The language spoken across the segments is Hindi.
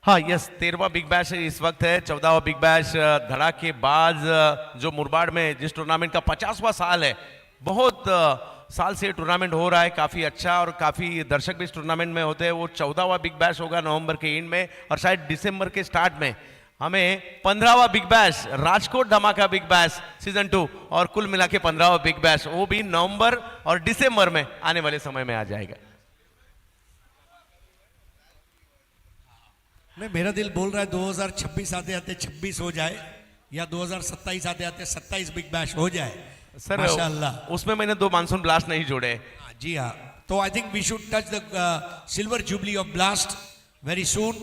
हाँ यस, 13वां बिग बैश इस वक्त है। 14वां बिग बैश धड़ाकेबाज जो मुरबाड में जिस टूर्नामेंट का 50वां साल है, बहुत साल से टूर्नामेंट हो रहा है, काफी अच्छा और काफी दर्शक भी इस टूर्नामेंट में होते हैं। वो 14वां बिग बैश होगा नवंबर के एंड में, और शायद दिसंबर के स्टार्ट में हमें 15वां बिग बैश राजकोट धमाका बिग बैश सीजन 2 और कुल मिला के 15वां बिग बैश वो भी नवंबर और दिसंबर में आने वाले समय में आ जाएगा। नहीं, मेरा दिल बोल रहा है 2026 आते आते 26 हो जाए, या 2027 आते आते 27 बिग बैश हो जाए सर माशाअल्लाह। उसमें मैंने 2 मानसून ब्लास्ट नहीं जोड़े। जी हाँ, तो I think we should touch the silver jubilee of blast very soon.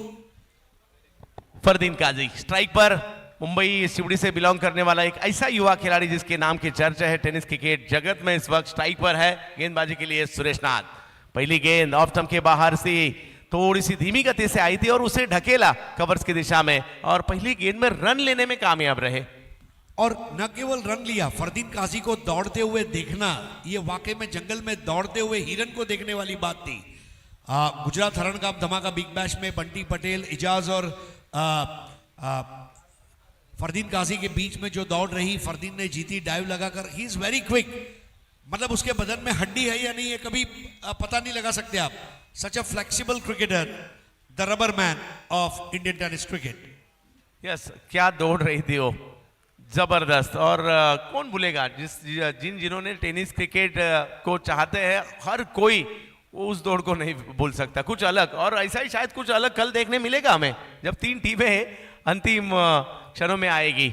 Fardeen Kazi strike पर, मुंबई सिवड़ी से बिलोंग करने वाला एक ऐसा युवा खिलाड़ी जिसके नाम की चर्चा है टेनिस क्रिकेट जगत में, इस वक्त स्ट्राइक पर है। गेंदबाजी के लिए सुरेश नाथ, पहली गेंद ऑफ स्टंप के बाहर से थोड़ी सी धीमी गति से आई थी और उसे ढकेला कवर्स की दिशा में, और पहली गेंद में रन लेने में कामयाब रहे। और न केवल रन लिया, फरदीन काजी को दौड़ते हुए देखना, ये वाकई में जंगल में दौड़ते हुए हिरन को देखने वाली बात थी। गुजरात हरण का धमाका बिग बैश में बंटी पटेल, इजाज और फरदीन काजी के बीच में जो दौड़ रही, फरदीन ने जीती डाइव लगाकर। ही इज वेरी क्विक, मतलब उसके बदन में हड्डी है या नहीं है कभी पता नहीं लगा सकते आप। Such a flexible cricketer, the rubber man of Indian tennis cricket. Yes, क्या दौड़ रही थी वो, जबरदस्त। और कौन भूलेगा जिन्होंने टेनिस क्रिकेट को चाहते हैं, हर कोई वो उस दौड़ को नहीं भूल सकता। कुछ अलग, और ऐसा ही शायद कुछ अलग कल देखने मिलेगा हमें जब 3 टीमें अंतिम क्षणों में आएगी।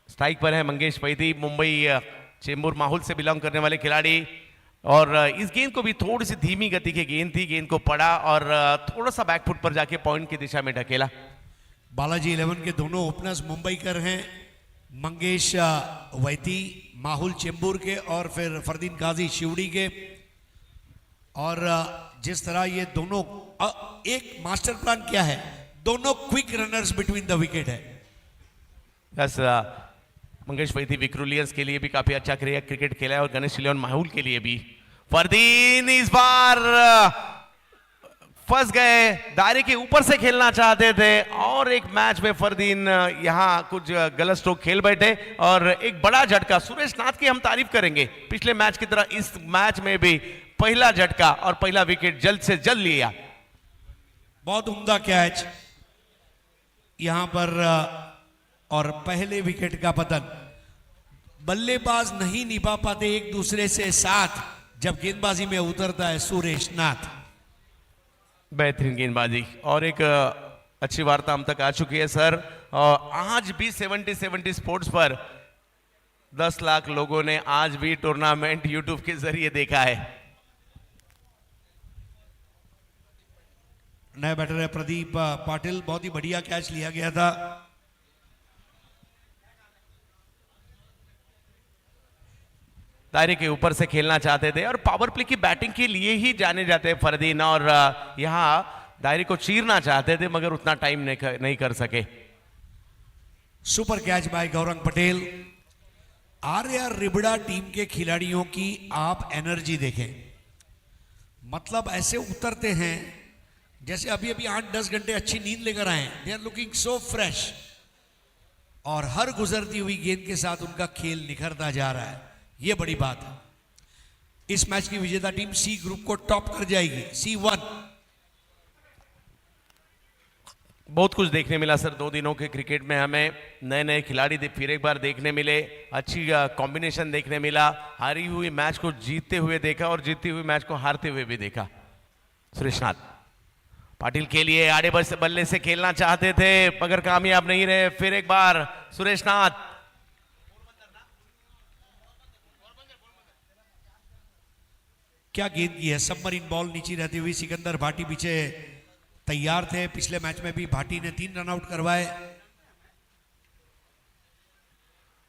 स्ट्राइक पर है मंगेश पैदी, मुंबई चेंबूर माहौल से बिलोंग करने वाले खिलाड़ी, और इस गेंद को भी थोड़ी सी धीमी गति की गेंद थी, गेंद को पड़ा और थोड़ा सा बैकफुट पर जाके पॉइंट की दिशा में ढकेला। बालाजी 11 के दोनों ओपनर्स मुंबई कर हैं, मंगेश वैती माहौल चेंबूर के, और फिर फरदीन काजी शिवड़ी के। और जिस तरह ये दोनों एक मास्टर प्लान क्या है, दोनों quick runners between the wicket है। यस, मंगेश वैती विक्रोलियंस के लिए भी काफी अच्छा क्रिकेट खेला है, और गणेश लियोन माहौल के लिए भी। फरदीन इस बार फंस गए, दायरे के ऊपर से खेलना चाहते थे, और एक मैच में फरदीन यहां कुछ गलत स्ट्रोक खेल बैठे, और एक बड़ा झटका। सुरेश नाथ की हम तारीफ करेंगे, पिछले मैच की तरह इस मैच में भी पहला झटका और पहला विकेट जल्द से जल्द लिया। बहुत उम्दा कैच यहां पर, और पहले विकेट का पतन। बल्लेबाज नहीं निभा पाते एक दूसरे से साथ जब गेंदबाजी में उतरता है सुरेश नाथ। बेहतरीन गेंदबाजी, और एक अच्छी वार्ता हम तक आ चुकी है सर। आज भी 70 स्पोर्ट्स पर 10 लाख लोगों ने आज भी टूर्नामेंट यूट्यूब के जरिए देखा है। नया बैटर है प्रदीप पाटिल, बहुत ही बढ़िया कैच लिया गया था। दायरे के ऊपर से खेलना चाहते थे, और पावर प्ले की बैटिंग के लिए ही जाने जाते हैं फरदीन, और यहां दायरे को चीरना चाहते थे मगर उतना टाइम नहीं कर सके। Super catch by Gaurang Patel. R Ribda team के खिलाड़ियों की आप एनर्जी देखें, मतलब ऐसे उतरते हैं जैसे अभी अभी 8-10 घंटे अच्छी नींद लेकर आए। They are looking so fresh, और हर गुजरती हुई गेंद के साथ उनका खेल निखरता जा रहा है, ये बड़ी बात है। इस मैच की विजेता टीम सी ग्रुप को टॉप कर जाएगी, C1। बहुत कुछ देखने मिला सर 2 दिनों के क्रिकेट में, हमें नए नए खिलाड़ी फिर एक बार देखने मिले, अच्छी कॉम्बिनेशन देखने मिला, हारी हुई मैच को जीतते हुए देखा और जीतती हुई मैच को हारते हुए भी देखा। सुरेश नाथ पाटिल के लिए आड़े बल्ले से खेलना चाहते थे मगर कामयाब नहीं रहे। फिर एक बार सुरेश नाथ, क्या गेंद की है, सबमरीन बॉल नीचे रहती हुई। सिकंदर भाटी पीछे तैयार थे, पिछले मैच में भी भाटी ने 3 रन आउट करवाए।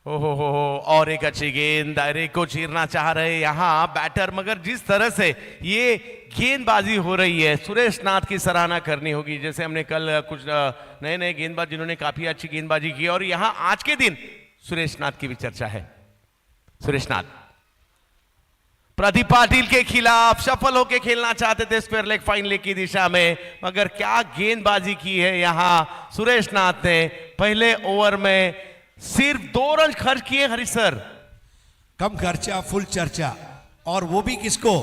हो, और एक अच्छी गेंद, दायरे को चीरना चाह रहे यहां बैटर, मगर जिस तरह से ये गेंदबाजी हो रही है सुरेश नाथ की सराहना करनी होगी। जैसे हमने कल कुछ नए नए गेंदबाज जिन्होंने काफी अच्छी गेंदबाजी की, और यहां आज के दिन सुरेश नाथ की भी चर्चा है। सुरेश नाथ प्रदीप पाटिल के खिलाफ सफल होकर खेलना चाहते थे स्क्वायर लेग फाइन लेग की दिशा में, मगर क्या गेंदबाजी की है यहां सुरेश नाथ ने। पहले ओवर में सिर्फ 2 रन खर्च किए हरीश सर। कम खर्चा फुल चर्चा, और वो भी किसको?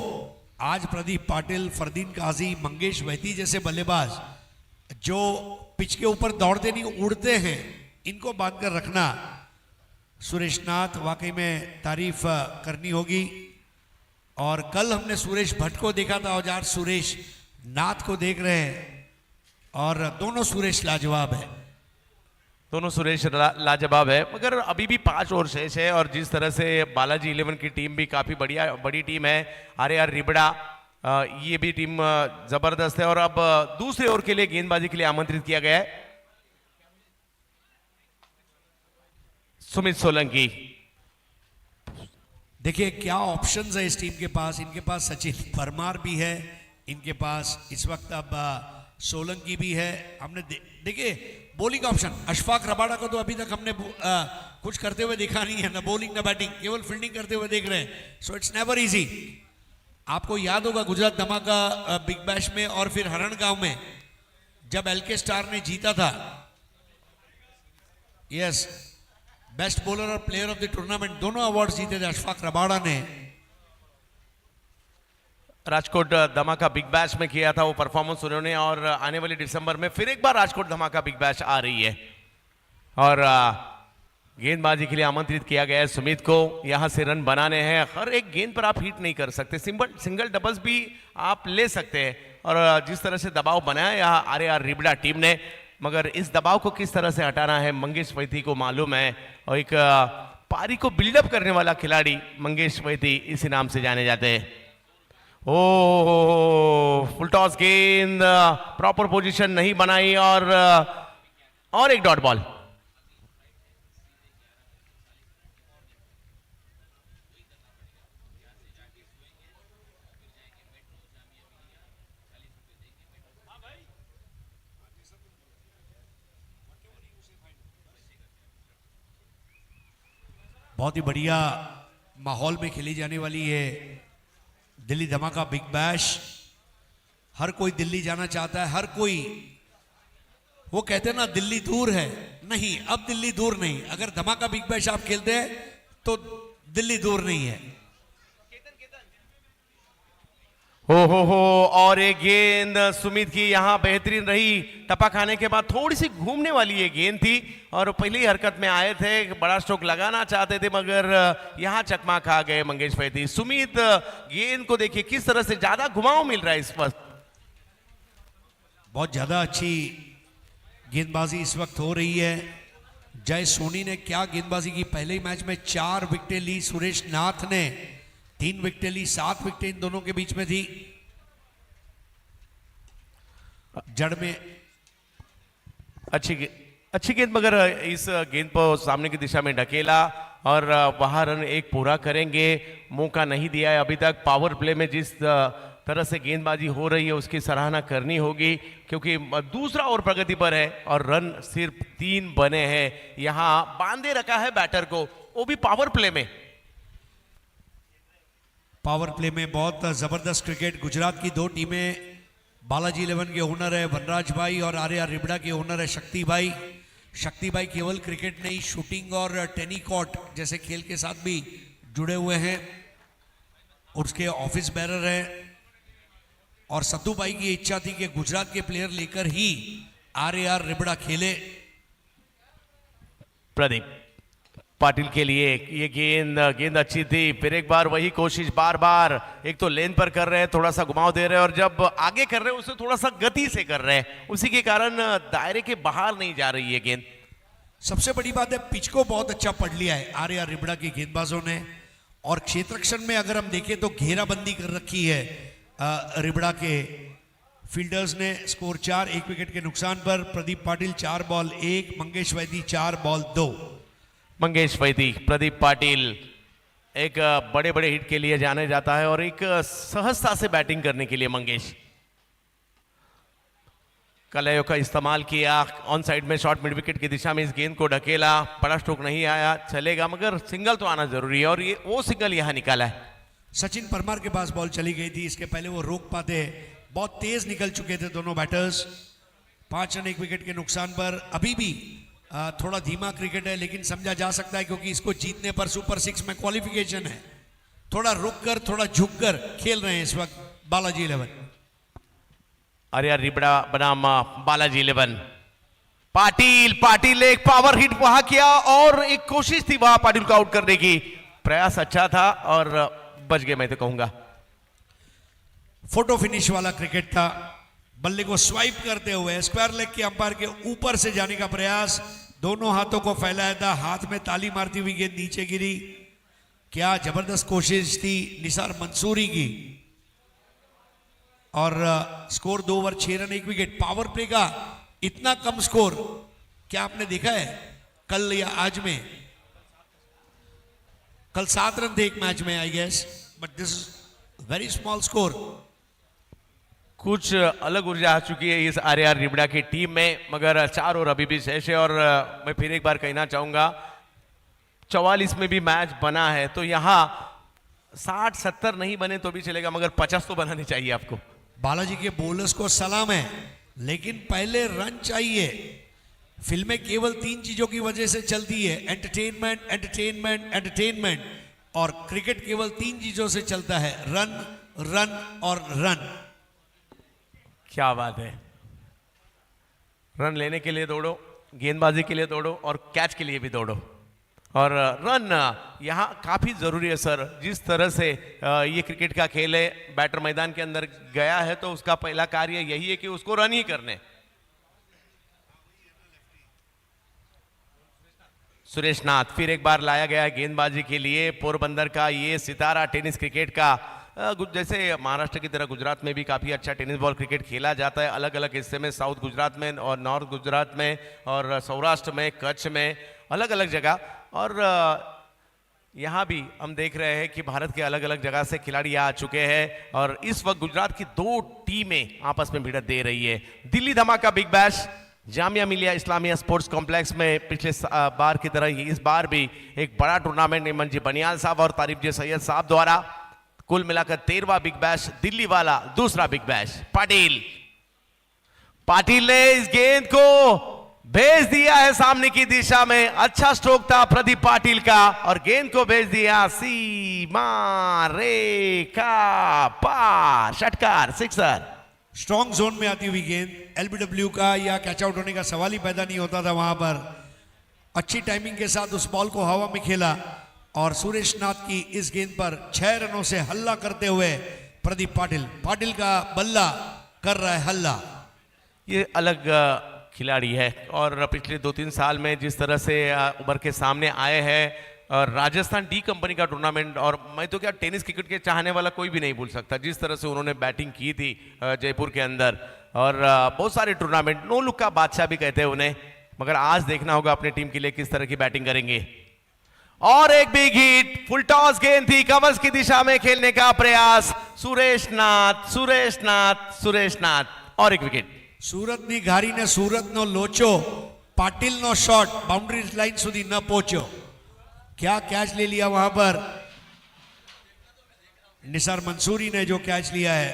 आज प्रदीप पाटिल, फरदीन काजी, मंगेश वैती जैसे बल्लेबाज जो पिच के ऊपर दौड़ते नहीं उड़ते हैं, इनको बांध कर रखना सुरेश नाथ वाकई में तारीफ करनी होगी। और कल हमने सुरेश भट्ट को देखा था और आज सुरेश नाथ को देख रहे हैं, और दोनों सुरेश लाजवाब है। दोनों सुरेश लाजवाब है, मगर अभी भी 5 ओवर शेष है और जिस तरह से बालाजी 11 की टीम भी काफी बड़ी टीम है। आर रिबड़ा ये भी टीम जबरदस्त है। और अब दूसरे ओवर के लिए गेंदबाजी के लिए आमंत्रित किया गया है सुमित सोलंकी। देखिए क्या ऑप्शंस है इस टीम के पास। इनके पास सचिन परमार भी है, इनके पास इस वक्त अब सोलंकी भी है। हमने देखिए बॉलिंग ऑप्शन, अशफाक रबाड़ा को तो अभी तक हमने कुछ करते हुए देखा नहीं है, ना बॉलिंग ना बैटिंग, केवल फील्डिंग करते हुए देख रहे हैं। So it's never easy. आपको याद होगा गुजरात धमाका बिग बैश में और फिर हरण गांव में जब एलके स्टार ने जीता था, यस, बेस्ट बॉलर और प्लेयर ऑफ द टूर्नामेंट दोनों अवार्ड जीते थे अशफाक रबाड़ा ने। राजकोट धमाका बिग बैश में किया था वो परफॉर्मेंस उन्होंने, और आने वाले दिसंबर में फिर एक बार राजकोट धमाका बिग बैश आ रही है। और गेंदबाजी के लिए आमंत्रित किया गया है सुमित को। यहां से रन बनाने हैं, हर एक गेंद पर आप हिट नहीं कर सकते, सिंगल डबल्स भी आप ले सकते हैं। और जिस तरह से दबाव बनाया यहाँ आर रिबड़ा टीम ने, मगर इस दबाव को किस तरह से हटाना है मंगेश वैती को मालूम है। और एक पारी को बिल्डअप करने वाला खिलाड़ी मंगेश वैती इसी नाम से जाने जाते हैं। ओ फुल टॉस गेंद, प्रॉपर पोजीशन नहीं बनाई और एक डॉट बॉल। बहुत ही बढ़िया माहौल में खेली जाने वाली है दिल्ली धमाका बिग बैश। हर कोई दिल्ली जाना चाहता है, हर कोई। वो कहते हैं ना दिल्ली दूर है, नहीं अब दिल्ली दूर नहीं। अगर धमाका बिग बैश आप खेलते हैं तो दिल्ली दूर नहीं है। हो और एक गेंद सुमित की यहाँ बेहतरीन रही। टपा खाने के बाद थोड़ी सी घूमने वाली ये गेंद थी और पहली हरकत में आए थे, बड़ा स्ट्रोक लगाना चाहते थे मगर यहाँ चकमा खा गए मंगेश वैती। सुमित गेंद को देखिए किस तरह से ज्यादा घुमाव मिल रहा है इस वक्त। बहुत ज्यादा अच्छी गेंदबाजी इस वक्त हो रही है। जय सोनी ने क्या गेंदबाजी की। पहले ही मैच में 4 विकेटें ली सुरेश नाथ ने, 3 विकेटें ली, 7 विकेटें इन दोनों के बीच में थी। जड़ में अच्छी गेंद, मगर इस गेंद को सामने की दिशा में ढकेला और वहां रन एक पूरा करेंगे। मौका नहीं दिया है अभी तक। पावर प्ले में जिस तरह से गेंदबाजी हो रही है उसकी सराहना करनी होगी, क्योंकि दूसरा ओवर प्रगति पर है और रन सिर्फ 3 बने हैं। यहां बांधे रखा है बैटर को, वो भी पावर प्ले में। पावर प्ले में बहुत जबरदस्त क्रिकेट। गुजरात की 2 टीमें, बालाजी 11 के ओनर है वनराज भाई और आर रिबड़ा के ओनर है शक्ति भाई। शक्ति भाई केवल क्रिकेट नहीं, शूटिंग और टेनिकॉट जैसे खेल के साथ भी जुड़े हुए हैं, उसके ऑफिस बैरर हैं। और सत्तू भाई की इच्छा थी कि गुजरात के प्लेयर लेकर ही आर रिबड़ा खेले। प्रदीप पाटिल के लिए ये गेंद अच्छी थी, फिर एक बार वही कोशिश, बार एक तो लेन पर कर रहे हैं, थोड़ा सा घुमाव दे रहे हैं और जब आगे कर रहे हैं उसे थोड़ा सा गति से कर रहे हैं, उसी के कारण दायरे के बाहर नहीं जा रही है गेंद। सबसे बड़ी बात है पिच को बहुत अच्छा पढ़ लिया है आर रिबड़ा की गेंदबाजों ने। और क्षेत्ररक्षण में अगर हम देखें तो घेराबंदी कर रखी है रिबड़ा के फील्डर्स ने। स्कोर 4, 1 विकेट के नुकसान पर। Pradeep Patil 4 ball 1, Mangesh Vaidi 4 ball 2। मंगेश वैदी, प्रदीप पाटिल एक बड़े हिट के लिए जाने जाता है और एक सहजता से बैटिंग करने के लिए मंगेश। कलयो का इस्तेमाल किया, ऑन साइड में शॉर्ट मिड विकेट की दिशा में इस गेंद को ढकेला, बड़ा स्ट्रोक नहीं आया, चलेगा मगर सिंगल तो आना जरूरी है और ये वो सिंगल यहां निकाला है। सचिन परमार के पास बॉल चली गई थी, इसके पहले वो रोक पाते। बहुत तेज निकल चुके थे दोनों बैटर्स। 5 रन 1 विकेट के नुकसान पर। अभी भी थोड़ा धीमा क्रिकेट है, लेकिन समझा जा सकता है क्योंकि इसको जीतने पर सुपर 6 में क्वालिफिकेशन है। थोड़ा रुक कर, थोड़ा झुक कर खेल रहे हैं इस वक्त बालाजी 11। आर्या रिबड़ा बनाम बालाजी 11। पाटिल ने एक पावर हिट वहां किया और एक कोशिश थी वहां पाटिल को आउट करने की। प्रयास अच्छा था और बच गए मैं तो कहूंगा। फोटो फिनिश वाला क्रिकेट था। बल्ले को स्वाइप करते हुए स्क्वायर लेग के अंपायर के ऊपर से जाने का प्रयास। दोनों हाथों को फैलाया था, हाथ में ताली मारती हुई गेंद नीचे गिरी। क्या जबरदस्त कोशिश थी निसार मंसूरी की। और score 2 over 6 run 1 wicket. Power play का इतना कम स्कोर क्या आपने देखा है कल या आज में? कल 7 रन थे एक मैच में I guess, but this very small score. कुछ अलग ऊर्जा आ चुकी है इस आर्या रिबड़ा की टीम में, मगर 4 ओवर अभी भी शेष है। और मैं फिर एक बार कहना चाहूंगा 44 में भी मैच बना है, तो यहां 60-70 नहीं बने तो भी चलेगा, मगर 50 तो बनाने चाहिए आपको। बालाजी के बॉलर्स को सलाम है, लेकिन पहले रन चाहिए। फिल्में केवल 3 चीजों की वजह से चलती है, एंटरटेनमेंट, एंटरटेनमेंट, एंटरटेनमेंट। और क्रिकेट केवल 3 चीजों से चलता है, रन, रन और रन। क्या बात है। रन लेने के लिए दौड़ो, गेंदबाजी के लिए दौड़ो और कैच के लिए भी दौड़ो। और रन यहाँ काफी जरूरी है सर। जिस तरह से ये क्रिकेट का खेल है, बैटर मैदान के अंदर गया है तो उसका पहला कार्य यही है कि उसको रन ही करने। सुरेश नाथ फिर एक बार लाया गया गेंदबाजी के लिए। पोरबंदर का ये सितारा टेनिस क्रिकेट का, जैसे महाराष्ट्र की तरह गुजरात में भी काफ़ी अच्छा टेनिस बॉल क्रिकेट खेला जाता है अलग अलग हिस्से में, साउथ गुजरात में और नॉर्थ गुजरात में और सौराष्ट्र में, कच्छ में, अलग अलग जगह। और यहाँ भी हम देख रहे हैं कि भारत के अलग अलग जगह से खिलाड़ी आ चुके हैं और इस वक्त गुजरात की 2 टीमें आपस में भिड़ंत दे रही है। दिल्ली धमाका big bash Jamia Millia Islamia sports complex में पिछले बार की तरह ही इस बार भी एक बड़ा टूर्नामेंट निमन जी बनियाल साहब और तारिफ जी सैयद साहब द्वारा। कुल मिलाकर 13वां बिग बैश दिल्ली वाला, दूसरा बिग बैश। पाटिल ने इस गेंद को भेज दिया है सामने की दिशा में। अच्छा स्ट्रोक था प्रदीप पाटिल का और गेंद को भेज दिया सीमा रेखा पार। षटकार, सिक्सर। स्ट्रॉन्ग जोन में आती हुई गेंद, एलबीडब्ल्यू का या कैच आउट होने का सवाल ही पैदा नहीं होता था वहां पर। अच्छी टाइमिंग के साथ उस बॉल को हवा में खेला और सुरेश नाथ की इस गेंद पर 6 रनों से हल्ला करते हुए प्रदीप पाटिल का बल्ला कर रहा है हल्ला। ये अलग खिलाड़ी है और पिछले 2-3 साल में जिस तरह से उभर के सामने आए हैं, और राजस्थान डी कंपनी का टूर्नामेंट, और मैं तो क्या टेनिस क्रिकेट के चाहने वाला कोई भी नहीं भूल सकता जिस तरह से उन्होंने बैटिंग की थी जयपुर के अंदर। और बहुत सारे टूर्नामेंट, नो लुक का बादशाह भी कहते हैं उन्हें, मगर आज देखना होगा अपनी टीम के लिए किस तरह की बैटिंग करेंगे। और एक बिग हिट, फुल टॉस गेंद थी, कवर्स की दिशा में खेलने का प्रयास। सुरेश नाथ और एक विकेट। સુરતની ઘારીને સુરતનો લોચો, પાટીલનો શોટ બાઉન્ડ્રી લાઈન સુધી ન પહોંચ્યો। क्या कैच ले लिया वहां पर निसार मंसूरी ने, जो कैच लिया है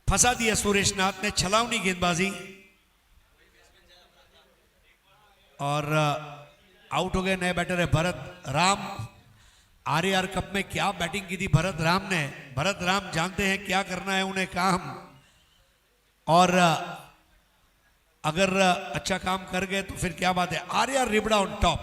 फंसा दिया सुरेश नाथ ने। छलावनी गेंदबाजी और आउट हो गए। नए बैटर है भरत राम। आरएआर कप में क्या बैटिंग की थी भरत राम ने। भरत राम जानते हैं क्या करना है उन्हें काम, और अगर अच्छा काम कर गए तो फिर क्या बात है। Arya Ribda on top.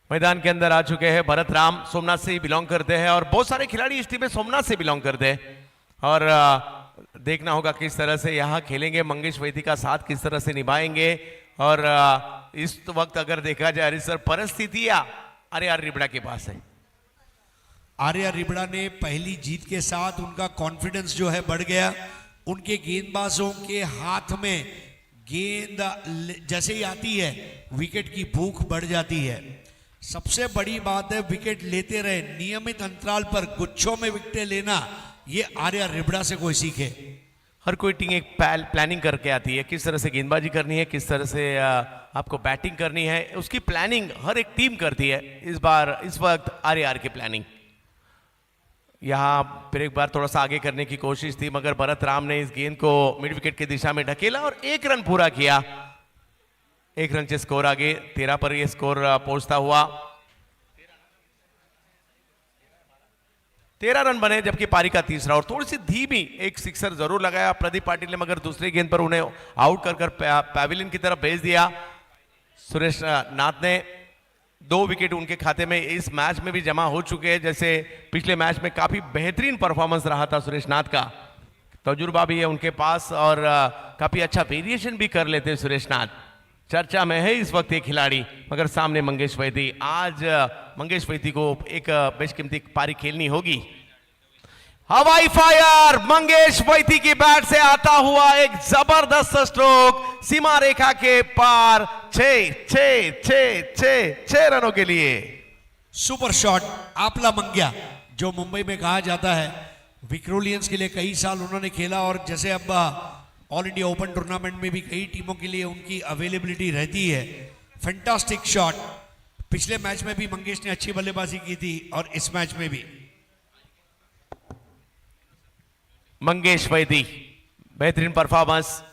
मैदान के अंदर आ चुके हैं भरत राम, सोमनाथ से ही बिलोंग करते हैं और बहुत सारे खिलाड़ी इस टीम में सोमनाथ से बिलोंग करते हैं। और देखना होगा किस तरह से यहाँ खेलेंगे, मंगेश वैदी का साथ किस तरह से निभाएंगे। और इस वक्त अगर देखा जाए हरीश सर, परिस्थितियां आर्या रिबड़ा के पास है। आर्या रिबड़ा ने पहली जीत के साथ उनका कॉन्फिडेंस जो है बढ़ गया। उनके गेंदबाजों के हाथ में गेंद जैसे ही आती है विकेट की भूख बढ़ जाती है। सबसे बड़ी बात है विकेट लेते रहे, नियमित अंतराल पर गुच्छों में विकेटें लेना, ये आर्या रिबड़ा से कोई सीखे। हर कोई टीम एक प्लानिंग करके आती है, किस तरह से गेंदबाजी करनी है, किस तरह से आपको बैटिंग करनी है, उसकी प्लानिंग हर एक टीम करती है। इस वक्त आरआर की प्लानिंग यहाँ फिर एक बार थोड़ा सा आगे करने की कोशिश थी, मगर भरत राम ने इस गेंद को मिड विकेट की दिशा में ढकेला और 1 रन पूरा किया। 1 रन से स्कोर आगे 13 पर यह स्कोर पहुंचता हुआ 13 रन बने, जबकि पारी का तीसरा और थोड़ी सी धीमी एक सिक्सर जरूर लगाया प्रदीप पाटिल ने, मगर दूसरी गेंद पर उन्हें आउट कर पैविलियन की तरफ भेज दिया। सुरेश नाथ ने 2 विकेट उनके खाते में इस मैच में भी जमा हो चुके हैं। जैसे पिछले मैच में काफी बेहतरीन परफॉर्मेंस रहा था सुरेश नाथ का, तजुर्बा भी है उनके पास और काफी अच्छा वेरिएशन भी कर लेते हैं सुरेश नाथ। चर्चा में है इस वक्त ये खिलाड़ी, मगर सामने मंगेश वैदी। आज मंगेश वैदी को एक बेशकीमती पारी खेलनी होगी। हवाई फायर मंगेश वैदी की बैट से आता हुआ एक जबरदस्त स्ट्रोक, सीमा रेखा के पार 6 रनों के लिए। सुपर शॉट आपला मंग्या, जो मुंबई में कहा जाता है। विक्रोलियंस के लिए कई साल उन्होंने खेला और जैसे अब ऑल इंडिया ओपन टूर्नामेंट में भी कई टीमों के लिए उनकी अवेलेबिलिटी रहती है। Fantastic shot. पिछले मैच में भी मंगेश ने अच्छी बल्लेबाजी की थी और इस मैच में भी। मंगेश वैदी बेहतरीन परफॉर्मेंस।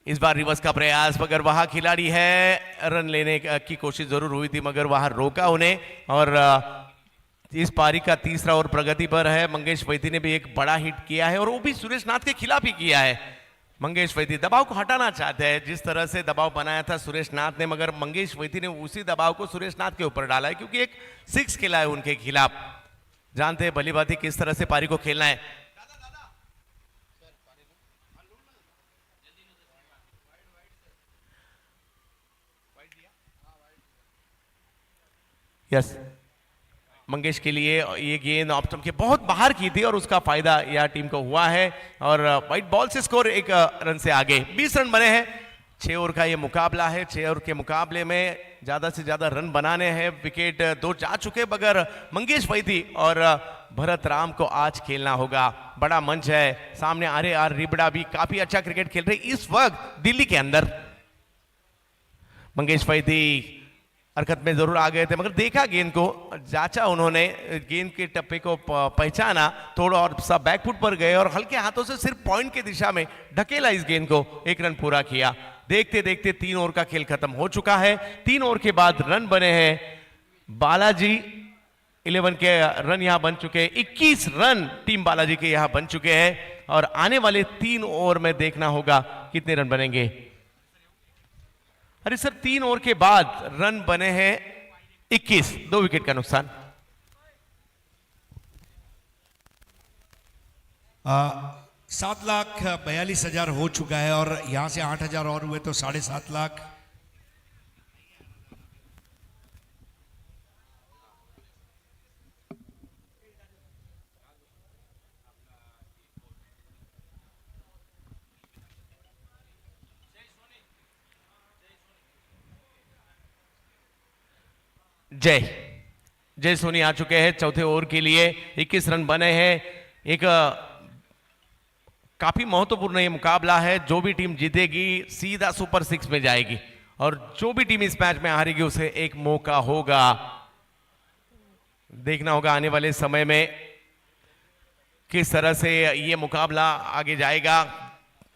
इस बार रिवर्स का प्रयास, मगर वहां खिलाड़ी है, रन लेने की कोशिश जरूर हुई थी मगर वहां रोका उन्हें। और इस पारी का तीसरा और प्रगति पर है। मंगेश वैदी ने भी एक बड़ा हिट किया है और वो भी सुरेश नाथ के खिलाफ ही किया है। मंगेश वैदी दबाव को हटाना चाहते हैं, जिस तरह से दबाव बनाया था सुरेश नाथ ने, मगर मंगेश वैदी ने उसी दबाव को सुरेश नाथ के ऊपर डाला है, क्योंकि एक 6 खेला है उनके खिलाफ। जानते हैं भली भांति किस तरह से पारी को खेलना है। यस, मंगेश के लिए ये गेंद ऑफ स्टंप के बहुत बाहर की थी और उसका फायदा यह टीम को हुआ है। और व्हाइट बॉल से स्कोर 1 रन से आगे 20 रन बने हैं। 6 ओवर का ये मुकाबला है। 6 ओवर के मुकाबले में ज्यादा से ज्यादा रन बनाने हैं। विकेट 2 जा चुके, मगर मंगेश वैदी और भरत राम को आज खेलना होगा। बड़ा मंच है सामने। आरआर रिबड़ा भी काफी अच्छा क्रिकेट खेल रहे इस वक्त दिल्ली के अंदर। मंगेश वैदी हरकत में जरूर आ गए थे, मगर देखा गेंद को, जांचा उन्होंने, गेंद के टप्पे को पहचाना, थोड़ा और सा बैकफुट पर गए और हल्के हाथों से सिर्फ पॉइंट की दिशा में ढकेला इस गेंद को। 1 रन पूरा किया। देखते देखते 3 ओवर का खेल खत्म हो चुका है। 3 ओवर के बाद रन बने हैं बालाजी 11 के रन यहां बन चुके हैं। 21 रन टीम बालाजी के यहां बन चुके हैं और आने वाले 3 ओवर में देखना होगा कितने रन बनेंगे। अरे सर, 3 ओवर के बाद रन बने हैं 21, 2 विकेट का नुकसान। 7,42,000 हो चुका है और यहां से 8,000 और हुए तो 7.5 लाख। जय सोनी आ चुके हैं चौथे ओवर के लिए। 21 रन बने हैं। एक काफी महत्वपूर्ण ये मुकाबला है। जो भी टीम जीतेगी सीधा सुपर 6 में जाएगी और जो भी टीम इस मैच में हारेगी उसे एक मौका होगा। देखना होगा आने वाले समय में किस तरह से ये मुकाबला आगे जाएगा।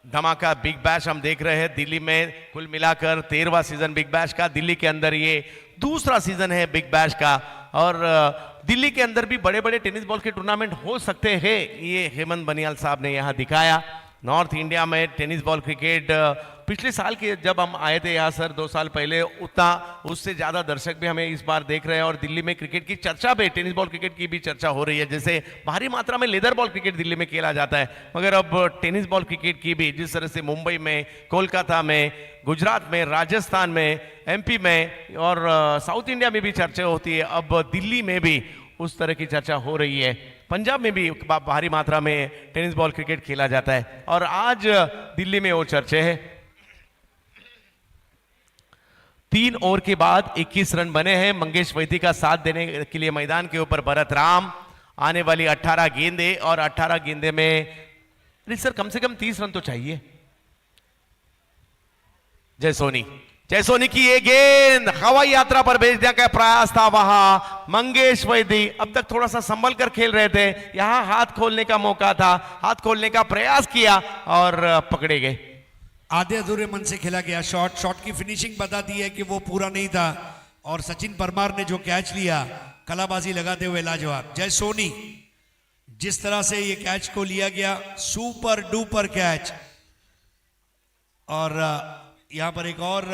धमाका बिग बैश हम देख रहे हैं दिल्ली में। कुल मिलाकर 13वां सीजन बिग बैश का। दिल्ली के अंदर ये दूसरा सीजन है बिग बैश का और दिल्ली के अंदर भी बड़े बड़े टेनिस बॉल के टूर्नामेंट हो सकते हैं। ये हेमंत बनियाल साहब ने यहां दिखाया। नॉर्थ इंडिया में टेनिस बॉल क्रिकेट पिछले साल के जब हम आए थे यहाँ सर 2 साल पहले, उतना उससे ज्यादा दर्शक भी हमें इस बार देख रहे हैं और दिल्ली में क्रिकेट की चर्चा भी, टेनिस बॉल क्रिकेट की भी चर्चा हो रही है। जैसे भारी मात्रा में लेदर बॉल क्रिकेट दिल्ली में खेला जाता है, मगर अब टेनिस बॉल क्रिकेट की भी जिस तरह से मुंबई में, कोलकाता में, गुजरात में, राजस्थान में, एमपी में और साउथ इंडिया में भी चर्चा होती है, अब दिल्ली में भी उस तरह की चर्चा हो रही है। पंजाब में भी भारी मात्रा में टेनिस बॉल क्रिकेट खेला जाता है और आज दिल्ली में वो चर्चे है। 3 ओवर के बाद 21 रन बने हैं। मंगेश वैदी का साथ देने के लिए मैदान के ऊपर भरत राम। आने वाली 18 गेंदे और 18 गेंदे में अरे सर कम से कम 30 रन तो चाहिए। जय सोनी की ये गेंद हवाई यात्रा पर भेजने का प्रयास था वहां मंगेश वैदी। अब तक थोड़ा सा संभल कर खेल रहे थे, यहां हाथ खोलने का मौका था, हाथ खोलने का प्रयास किया और पकड़े गए। आधे अधूरे मन से खेला गया शॉट। शॉट की फिनिशिंग बताती है कि वो पूरा नहीं था, और सचिन परमार ने जो कैच लिया कलाबाजी लगाते हुए लाजवाब। जय सोनी, जिस तरह से ये कैच को लिया गया, सुपर डुपर कैच। और यहां पर एक और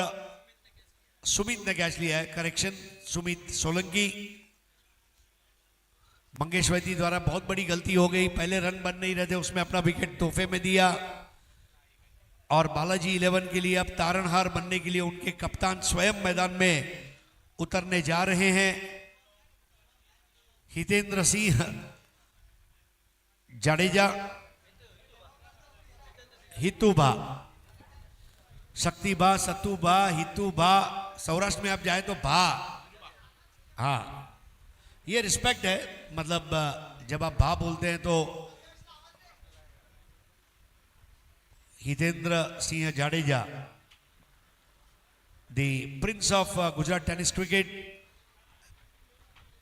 सुमित ने कैच लिया है, करेक्शन, सुमित सोलंकी। मंगेश वैदी द्वारा बहुत बड़ी गलती हो गई, पहले रन बन नहीं रहे थे, उसमें अपना विकेट तोहफे में दिया। और बालाजी 11 के लिए अब तारणहार बनने के लिए उनके कप्तान स्वयं मैदान में उतरने जा रहे हैं। हितेंद्र सिंह जाडेजा, हितुबा, शक्तिबा, सतुबा, हितुबा, सौराष्ट्र में आप जाए तो भा, हाँ ये रिस्पेक्ट है। मतलब जब आप भा बोलते हैं तो Hitendra Singh Jadeja, the Prince of Gujarat tennis cricket,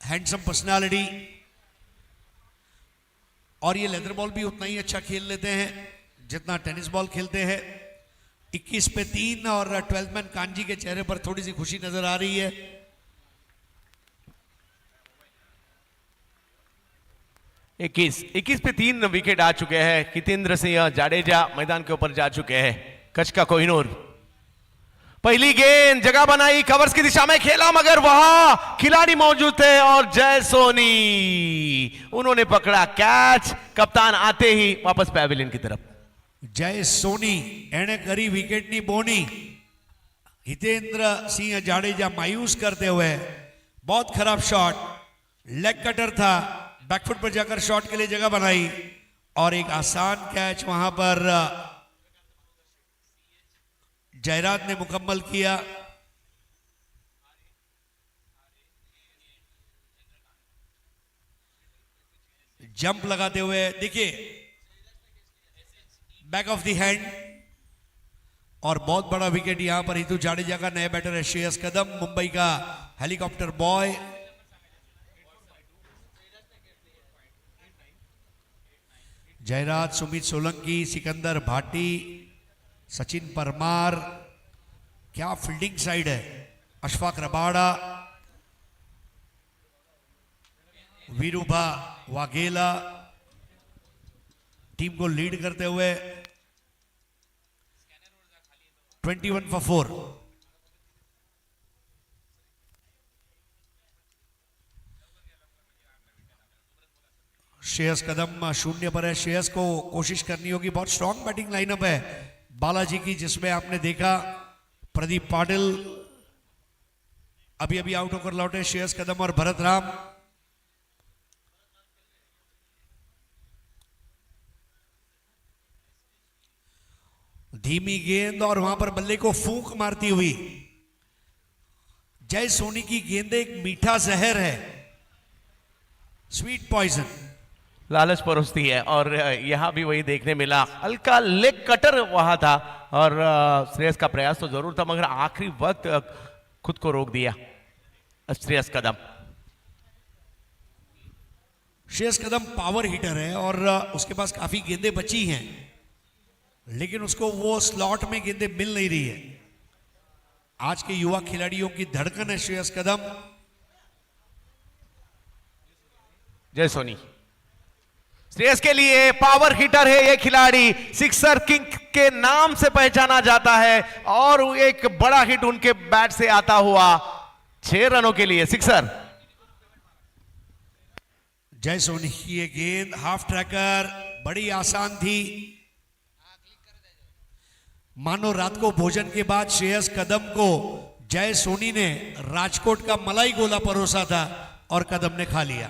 handsome personality. और ये लेदर बॉल भी उतना ही अच्छा खेल लेते हैं जितना टेनिस बॉल खेलते हैं। 21 पे 3 और 12th मैन कांजी के चेहरे पर थोड़ी सी खुशी नजर आ रही है। 21 पे 3 विकेट आ चुके हैं। हितेंद्र सिंह जाडेजा मैदान के ऊपर जा चुके हैं। कच्छ का कोहिनूर, पहली गेंद जगह बनाई, कवर्स की दिशा में खेला, मगर वहां खिलाड़ी मौजूद थे और जय सोनी उन्होंने पकड़ा कैच। कप्तान आते ही वापस पैविलियन की तरफ। जय सोनी एने करी विकेट नी बोनी। हितेंद्र सिंह जाडेजा मायूस करते हुए, बहुत खराब शॉट, लेग कटर था, बैकफुट पर जाकर शॉट के लिए जगह बनाई और एक आसान कैच वहां पर जयराज ने मुकम्मल किया। जंप लगाते हुए देखिए, बैक ऑफ द हैंड, और बहुत बड़ा विकेट यहां पर हितू जाडेजा का। नए बैटर है श्रेयस कदम, मुंबई का हेलीकॉप्टर बॉय। जयराज, सुमित सोलंकी, सिकंदर भाटी, सचिन परमार, क्या फील्डिंग साइड है, अशफाक रबाड़ा, वीरूभा वाघेला टीम को लीड करते हुए 21 for 4। श्रेयस कदम शून्य पर है। श्रेयस को कोशिश करनी होगी, बहुत स्ट्रॉन्ग बैटिंग लाइनअप है बालाजी की, जिसमें आपने देखा प्रदीप पाटिल अभी अभी आउट होकर लौटे, श्रेयस कदम और भरत राम। धीमी गेंद और वहां पर बल्ले को फूंक मारती हुई जय सोनी की गेंद एक मीठा जहर है, स्वीट पॉइजन, लालच परोसती है। और यहां भी वही देखने मिला, हल्का लेग कटर वहां था और श्रेयस का प्रयास तो जरूर था, मगर आखिरी वक्त खुद को रोक दिया श्रेयस कदम। श्रेयस कदम पावर हिटर है और उसके पास काफी गेंदें बची हैं, लेकिन उसको वो स्लॉट में गेंदें मिल नहीं रही है। आज के युवा खिलाड़ियों की धड़कन है श्रेयस कदम। जय सोनी, श्रेयस के लिए पावर हिटर है ये खिलाड़ी, सिक्सर किंग के नाम से पहचाना जाता है और एक बड़ा हिट उनके बैट से आता हुआ 6 रनों के लिए सिक्सर। जय सोनी की ये गेंद हाफ ट्रैकर बड़ी आसान थी। मानो रात को भोजन के बाद श्रेयस कदम को जय सोनी ने राजकोट का मलाई गोला परोसा था और कदम ने खा लिया।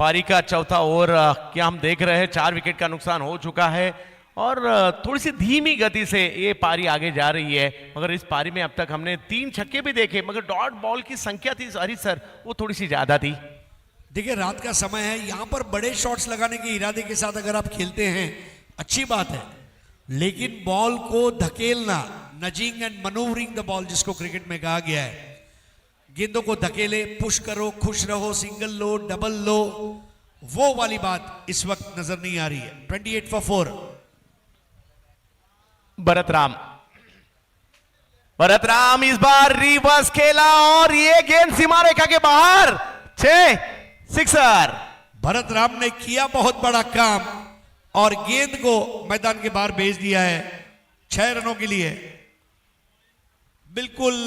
पारी का चौथा ओवर क्या हम देख रहे हैं, 4 विकेट का नुकसान हो चुका है और थोड़ी सी धीमी गति से ये पारी आगे जा रही है। मगर इस पारी में अब तक हमने 3 छक्के भी देखे, मगर डॉट बॉल की संख्या थी हरीश सर वो थोड़ी सी ज्यादा थी। देखिए रात का समय है, यहां पर बड़े शॉट्स लगाने के इरादे के साथ अगर आप खेलते हैं अच्छी बात है, लेकिन बॉल को धकेलना, nudging and manoeuvring the ball जिसको क्रिकेट में कहा गया है, गेंदों को धकेले, पुश करो, खुश रहो, सिंगल लो, डबल लो, वो वाली बात इस वक्त नजर नहीं आ रही है। 28 for 4। भरत राम इस बार रिवर्स खेला और ये गेंद सीमा रेखा के बाहर, 6 सिक्सर। भरत राम ने किया बहुत बड़ा काम और गेंद को मैदान के बाहर भेज दिया है 6 रनों के लिए। बिल्कुल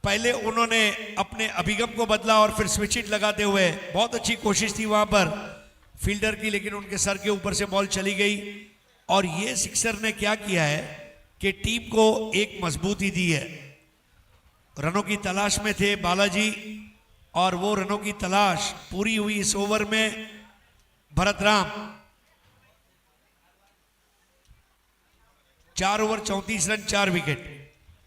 पहले उन्होंने अपने अभिगम को बदला और फिर स्विच हिट लगाते हुए, बहुत अच्छी कोशिश थी वहां पर फील्डर की, लेकिन उनके सर के ऊपर से बॉल चली गई। और ये सिक्सर ने क्या किया है कि टीम को एक मजबूती दी है। रनों की तलाश में थे बालाजी और वो रनों की तलाश पूरी हुई इस ओवर में। Bharat Ram 4 over 34 run 4 wicket,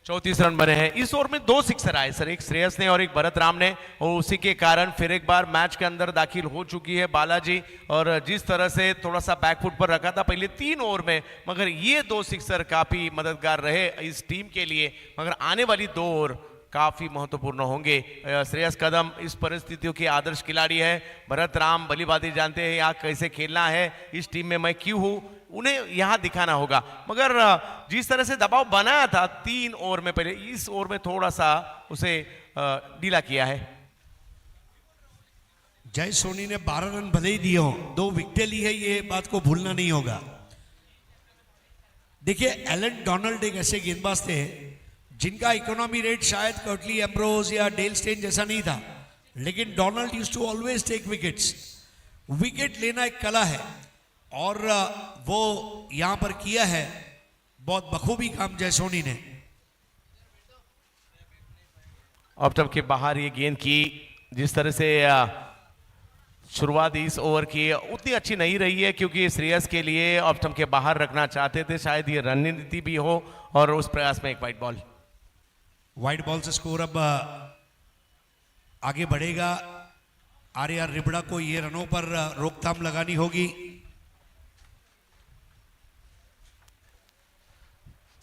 34 run बने हैं। इस ओवर में 2 सिक्सर आए सर, एक श्रेयस ने और एक भरत राम ने, और उसी के कारण फिर एक बार मैच के अंदर दाखिल हो चुकी है बालाजी। और जिस तरह से थोड़ा सा बैकफुट पर रखा था पहले 3 ओवर में, मगर ये 2 सिक्सर काफी मददगार रहे इस टीम के लिए। मगर आने वाली 2 ओवर काफी महत्वपूर्ण होंगे। श्रेयस कदम इस परिस्थितियों के आदर्श खिलाड़ी है, भरत राम भलीभांति जानते हैं यहाँ कैसे खेलना है, इस टीम में मैं क्यों हूं, उन्हें यहां दिखाना होगा। मगर जिस तरह से दबाव बनाया था 3 ओवर में पहले, इस ओवर में थोड़ा सा उसे ढीला किया है। जय सोनी ने 12 रन भले ही दिए हो, 2 विकेटें ली है, ये बात को भूलना नहीं होगा। देखिए एलन डोनाल्ड एक ऐसे गेंदबाज थे जिनका इकोनॉमी रेट शायद कर्टली एम्ब्रोज या डेल स्टेन जैसा नहीं था, लेकिन Donald used to always take wickets. Wicket लेना एक कला है और वो यहां पर किया है बहुत बखूबी काम जय सोनी ने। अब तब के बाहर ये गेंद की, जिस तरह से शुरुआत इस ओवर की उतनी अच्छी नहीं रही है, क्योंकि श्रेयस के लिए ऑफ स्टंप के बाहर रखना चाहते थे, शायद ये रणनीति भी हो, और उस प्रयास में एक वाइड बॉल। वाइड बॉल से स्कोर अब आगे बढ़ेगा। आर रिबड़ा को ये रनों पर रोकथाम लगानी होगी।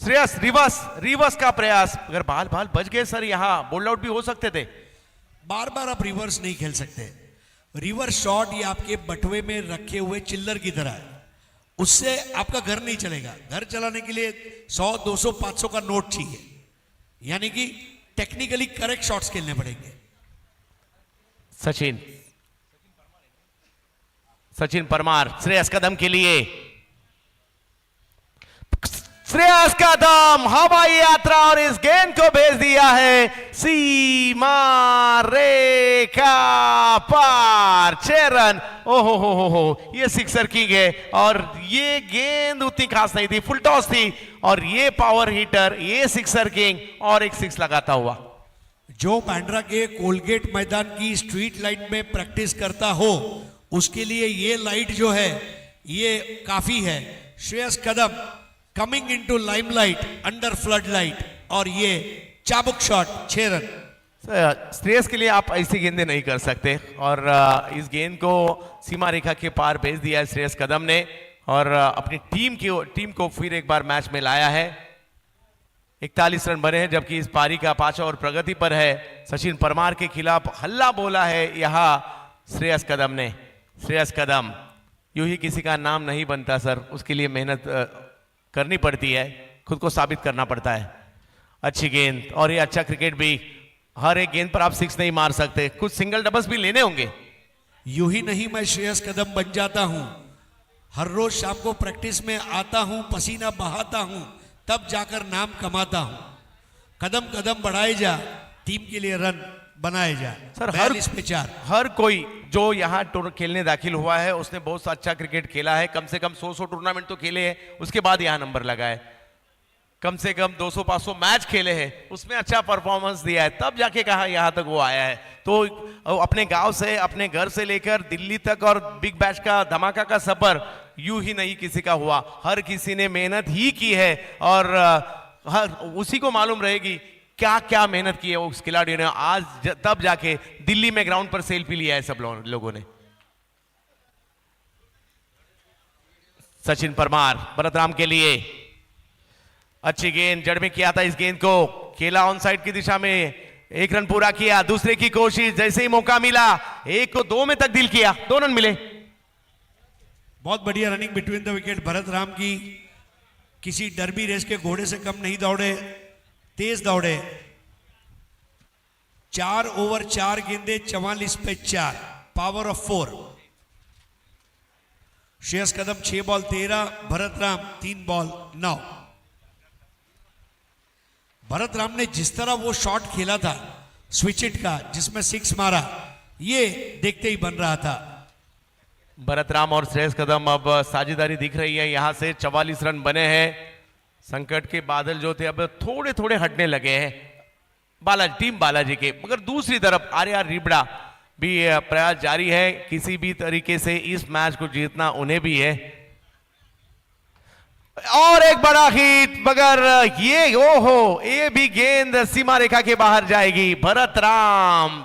श्रेयस रिवर्स का प्रयास, अगर बाल बच गए सर, यहां बोल्ड आउट भी हो सकते थे। बार बार आप रिवर्स नहीं खेल सकते। रिवर्स शॉट ये आपके बटुए में रखे हुए चिल्लर की तरह है, उससे आपका घर नहीं चलेगा। घर चलाने के लिए 100, 200, 500 का नोट चाहिए, यानी कि टेक्निकली करेक्ट शॉट्स खेलने पड़ेंगे। सचिन परमार श्रेयस कदम के लिए, श्रेयस कदम हवाई यात्रा और इस गेंद को भेज दिया है सीमा रेखा पार, 6 रन। ओहो हो, ये सिक्सर किंग है और ये गेंद उतनी खास नहीं थी, फुल टॉस थी, और ये पावर हिटर, ये सिक्सर किंग और एक 6 लगाता हुआ। जो बांद्रा के कोलगेट मैदान की स्ट्रीट लाइट में प्रैक्टिस करता हो, उसके लिए ये लाइट जो है ये काफी है। Shreyas Kadam coming into limelight under flood light, और ये चाबुक शॉट, 6 रन। श्रेयस के लिए आप ऐसी गेंदें नहीं कर सकते, और इस गेंद को सीमा रेखा के पार भेज दिया है श्रेयस कदम ने, और अपनी टीम को फिर एक बार मैच में लाया है। 41 रन बने हैं, जबकि इस पारी का 5वां ओवर प्रगति पर है। सचिन परमार के खिलाफ हल्ला बोला है यहां श्रेयस कदम ने। श्रेयस कदम यूं ही किसी का नाम नहीं बनता सर, उसके लिए मेहनत करनी पड़ती है, खुद को साबित करना पड़ता है। अच्छी गेंद, और ये अच्छा क्रिकेट भी, हर एक गेंद पर आप 6 नहीं मार सकते, कुछ सिंगल डबल्स भी लेने होंगे। यूं ही नहीं मैं श्रेयस कदम बन जाता हूं, हर रोज शाम को प्रैक्टिस में आता हूं, पसीना बहाता हूं, तब जाकर नाम कमाता हूं। कदम कदम बढ़ाए जा, टीम के लिए रन बनाए जा। सर हर कोई जो यहाँ खेलने दाखिल हुआ है उसने बहुत अच्छा क्रिकेट खेला है, कम से कम 100 टूर्नामेंट तो खेले हैं, उसके बाद यहाँ नंबर लगा है। कम से कम 200-500 मैच खेले हैं, उसमें अच्छा परफॉर्मेंस दिया है, तब जाके कहा यहाँ तक वो आया है। तो अपने गांव से, अपने घर से लेकर दिल्ली तक और बिग बैश का धमाका का सफर यूं ही नहीं किसी का हुआ, हर किसी ने मेहनत ही की है और हर उसी को मालूम रहेगी क्या क्या मेहनत की है उस खिलाड़ियों ने। आज तब जाके दिल्ली में ग्राउंड पर सेल्फी लिया है सब लोगों ने। सचिन परमार भरतराम के लिए अच्छी गेंद जड़ में किया था, इस गेंद को खेला ऑन साइड की दिशा में, एक रन पूरा किया, दूसरे की कोशिश, जैसे ही मौका मिला एक को 2 में तब्दील किया, 2 रन मिले। बहुत बढ़िया running between the wicket Bharat Ram की, किसी डरबी रेस के घोड़े से कम नहीं दौड़े, तेज दौड़े। 4 ओवर 4 गेंदे 44 पे 4, power of 4। Shreyas Kadam 6 ball 13, Bharat Ram 3 ball 9। Bharat Ram ने जिस तरह वो शॉट खेला था स्विच इट का, जिसमें 6 मारा, ये देखते ही बन रहा था। भरतराम और श्रेयस कदम अब साझेदारी दिख रही है, यहां से 44 रन बने हैं। संकट के बादल जो थे अब थोड़े थोड़े हटने लगे हैं टीम बालाजी के, मगर दूसरी तरफ आर्या रिबड़ा भी प्रयास जारी है, किसी भी तरीके से इस मैच को जीतना उन्हें भी है। और एक बड़ा हिट, मगर ये ओहो, ये भी गेंद सीमा रेखा के बाहर जाएगी। भरतराम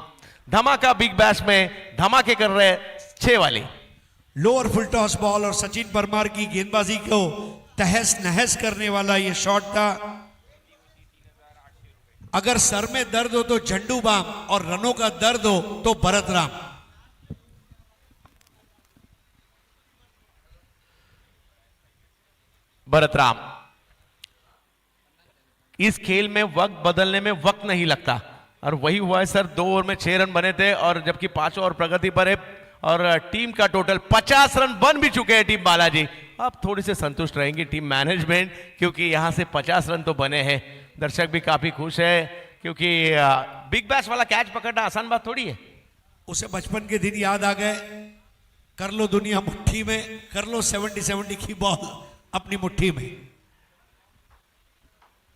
धमाका बिग बैश में धमाके कर रहे 6 वाली लोअर फुल टॉस बॉल और सचिन परमार की गेंदबाजी को तहस नहस करने वाला ये शॉट था। अगर सर में दर्द हो तो झंडू बाम और रनों का दर्द हो तो भरत राम। भरतराम, इस खेल में वक्त बदलने में वक्त नहीं लगता और वही हुआ है सर। 2 ओवर में 6 रन बने थे और जबकि 5 ओवर प्रगति पर है और टीम का टोटल 50 रन बन भी चुके हैं टीम बालाजी। अब थोड़ी से संतुष्ट रहेंगी टीम मैनेजमेंट, क्योंकि यहां से 50 रन तो बने हैं। दर्शक भी काफी खुश है, क्योंकि बिग बैश वाला कैच पकड़ना आसान बात थोड़ी है। उसे बचपन के दिन याद आ गए, कर लो दुनिया मुट्ठी में, कर लो 70-70 की बॉल अपनी मुट्ठी में।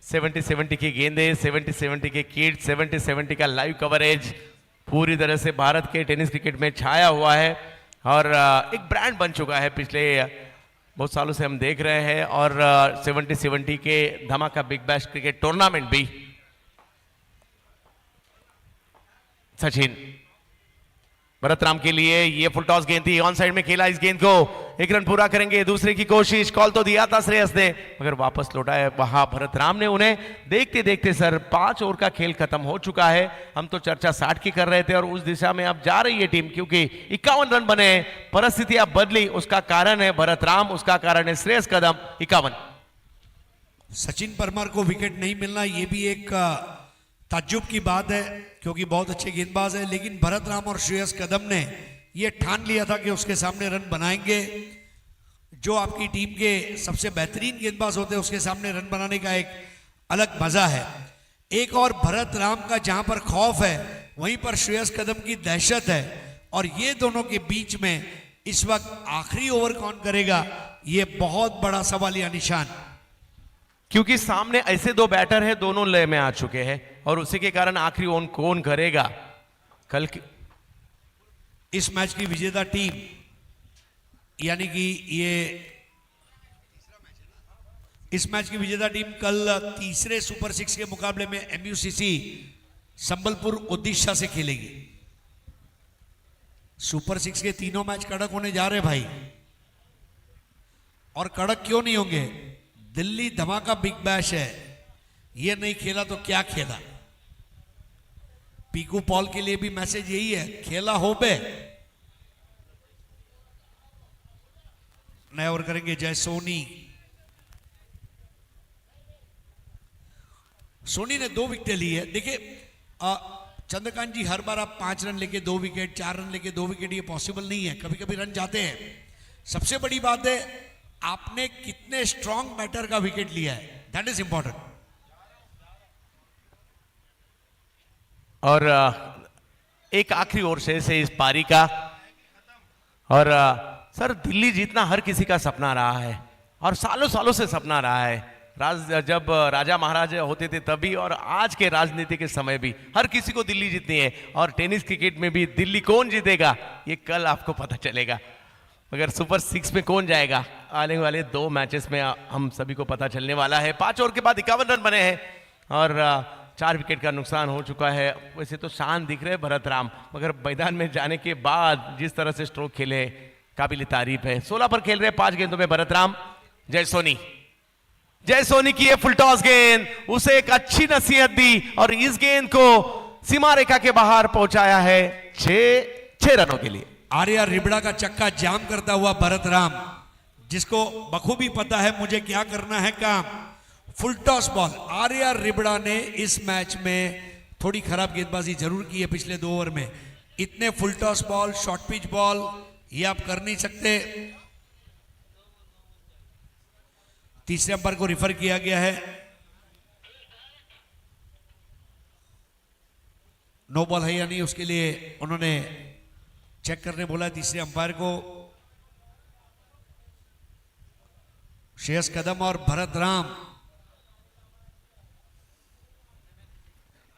70-70 की गेंदे, 70-70 के किट, 70-70 का लाइव कवरेज पूरी तरह से भारत के टेनिस क्रिकेट में छाया हुआ है और एक ब्रांड बन चुका है, पिछले बहुत सालों से हम देख रहे हैं। और 70-70 के धमाका बिग बैश क्रिकेट टूर्नामेंट भी। सचिन भरतराम के लिए ये फुल टॉस गेंद थी, ऑन साइड में खेला इस गेंद को, 1 रन पूरा करेंगे, दूसरे की कोशिश, कॉल तो दिया था श्रेयस ने मगर वापस लौटाया वहां भरतराम ने उन्हें। देखते देखते सर 5 ओवर का खेल खत्म हो चुका है। हम तो चर्चा 60 की कर रहे थे और उस दिशा में अब जा रही है टीम, क्योंकि 51 रन बने, परिस्थितियां बदली। उसका कारण है भरतराम, उसका कारण है श्रेयस कदम। 51। सचिन परमार को विकेट नहीं मिलना ये भी एक ताज्जुब की बात है, क्योंकि बहुत अच्छे गेंदबाज है, लेकिन भरत राम और श्रेयस कदम ने यह ठान लिया था कि उसके सामने रन बनाएंगे। जो आपकी टीम के सबसे बेहतरीन गेंदबाज होते हैं उसके सामने रन बनाने का एक अलग मजा है। एक और भरत राम का जहां पर खौफ है वहीं पर श्रेयस कदम की दहशत है, और ये दोनों के बीच में इस वक्त आखिरी ओवर कौन करेगा ये बहुत बड़ा सवालिया निशान, क्योंकि सामने ऐसे 2 बैटर हैं, दोनों लय में आ चुके हैं और उसी के कारण आखिरी ओवर कौन करेगा। कल की इस मैच की विजेता टीम, यानी कि ये इस मैच की विजेता टीम कल तीसरे सुपर 6 के मुकाबले में MUCC संबलपुर ओडिशा से खेलेगी। सुपर 6 के तीनों मैच कड़क होने जा रहे भाई, और कड़क क्यों नहीं होंगे, दिल्ली धमाका बिग बैश है, ये नहीं खेला तो क्या खेला। पीकू पॉल के लिए भी मैसेज यही है, खेला हो बे। नया ओवर करेंगे जय सोनी। सोनी ने 2 विकेट ली है। देखिए चंद्रकांत जी, हर बार आप 5 रन लेके 2 विकेट, 4 रन लेके 2 विकेट, ये पॉसिबल नहीं है, कभी कभी रन जाते हैं। सबसे बड़ी बात है आपने कितने स्ट्रॉन्ग बैटर का विकेट लिया है, दैट इज इंपॉर्टेंट। और एक आखिरी ओवर से इस पारी का, और सर दिल्ली जीतना हर किसी का सपना रहा है और सालों सालों से सपना रहा है, जब राजा महाराजा होते थे तभी और आज के राजनीति के समय भी हर किसी को दिल्ली जीतनी है, और टेनिस क्रिकेट में भी दिल्ली कौन जीतेगा ये कल आपको पता चलेगा। मगर सुपर 6 में कौन जाएगा आने वाले 2 मैचेस में हम सभी को पता चलने वाला है। 5 ओवर के बाद 51 रन बने हैं और 4 विकेट का नुकसान हो चुका है। वैसे तो शान दिख रहे हैं भरत राम, मगर मैदान में जाने के बाद जिस तरह से स्ट्रोक खेले काबिल तारीफ है। 16 पर खेल रहे 5 गेंदों में भरत राम। जय सोनी की ये फुल टॉस गेंद उसे एक अच्छी नसीहत दी और इस गेंद को सीमा रेखा के बाहर पहुंचाया है 6 रनों के लिए। आर्या रिबड़ा का चक्का जाम करता हुआ भरत राम, जिसको बखूबी पता है मुझे क्या करना है काम। Full toss ball. Arya Ribda ने इस मैच में थोड़ी खराब गेंदबाजी जरूर की है पिछले 2 ओवर में। इतने full toss ball, short pitch ball ये आप कर नहीं सकते। तीसरे अंपायर को रिफर किया गया है, नो बॉल है या नहीं उसके लिए उन्होंने चेक करने बोला तीसरे अंपायर को। श्रेयस कदम और भरत राम।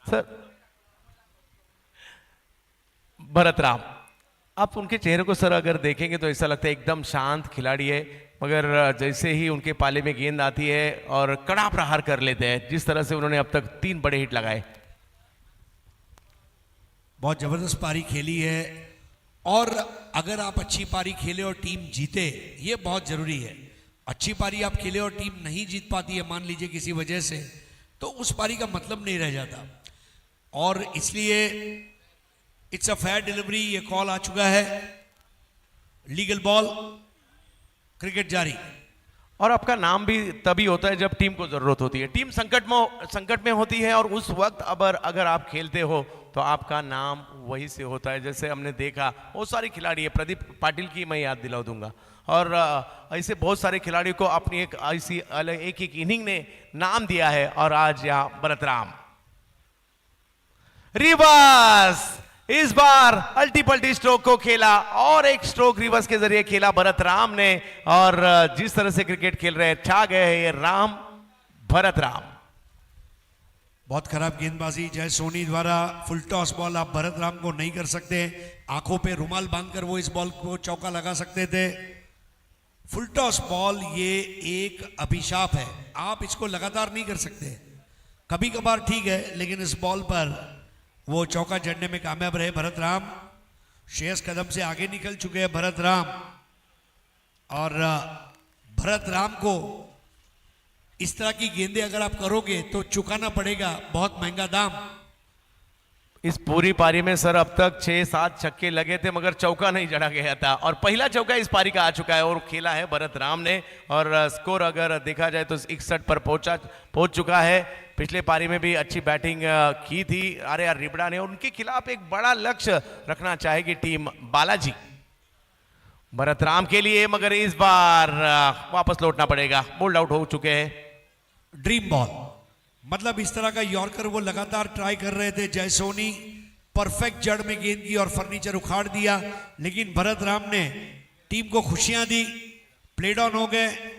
सर भरत राम, आप उनके चेहरे को सर अगर देखेंगे तो ऐसा लगता है एकदम शांत खिलाड़ी है, मगर जैसे ही उनके पाले में गेंद आती है और कड़ा प्रहार कर लेते हैं, जिस तरह से उन्होंने अब तक 3 बड़े हिट लगाए। बहुत जबरदस्त पारी खेली है और अगर आप अच्छी पारी खेले और टीम जीते ये बहुत जरूरी है। अच्छी पारी आप खेले और टीम नहीं जीत पाती है मान लीजिए किसी वजह से, तो उस पारी का मतलब नहीं रह जाता। और इसलिए इट्स अ फेयर डिलीवरी, ये कॉल आ चुका है, लीगल बॉल, क्रिकेट जारी। और आपका नाम भी तभी होता है जब टीम को जरूरत होती है। टीम संकट में होती है और उस वक्त अगर आप खेलते हो तो आपका नाम वही से होता है। जैसे हमने देखा बहुत सारे खिलाड़ी है, प्रदीप पाटिल की मैं याद दिला दूंगा, और ऐसे बहुत सारे खिलाड़ियों को अपनी एक ऐसी एक इनिंग ने नाम दिया है। और आज यहाँ भरत राम रिवर्स, इस बार अल्टी पल्टी स्ट्रोक को खेला और एक स्ट्रोक रिवर्स के जरिए खेला भरत राम ने, और जिस तरह से क्रिकेट खेल रहे हैं छा गए हैं ये राम, भरत राम। बहुत खराब गेंदबाजी जय सोनी द्वारा। फुल टॉस बॉल आप भरत राम को नहीं कर सकते, आंखों पे रुमाल बांधकर वो इस बॉल को चौका लगा सकते थे। फुल टॉस बॉल ये एक अभिशाप है, आप इसको लगातार नहीं कर सकते। कभी कभार ठीक है, लेकिन इस बॉल पर वो चौका जड़ने में कामयाब रहे भरत राम। श्रेयस कदम से आगे निकल चुके हैं भरत राम, और भरत राम को इस तरह की गेंदें अगर आप करोगे तो चुकाना पड़ेगा बहुत महंगा दाम। इस पूरी पारी में सर अब तक 6-7 छक्के लगे थे मगर चौका नहीं जड़ा गया था, और पहला चौका इस पारी का आ चुका है और खेला है भरत राम ने। और स्कोर अगर देखा जाए तो 61 पर पहुंच चुका है। पिछले पारी में भी अच्छी बैटिंग की थी आर्या रिबड़ा ने, उनके खिलाफ एक बड़ा लक्ष्य रखना चाहेगी टीम बालाजी भरत राम के लिए, मगर इस बार वापस लौटना पड़ेगा, बोल्ड आउट हो चुके हैं। ड्रीम बॉल, मतलब इस तरह का यॉर्कर वो लगातार ट्राई कर रहे थे जय सोनी, परफेक्ट जड़ में गेंद की और फर्नीचर उखाड़ दिया, लेकिन भरत राम ने टीम को खुशियां दी, प्लेड ऑन हो गए।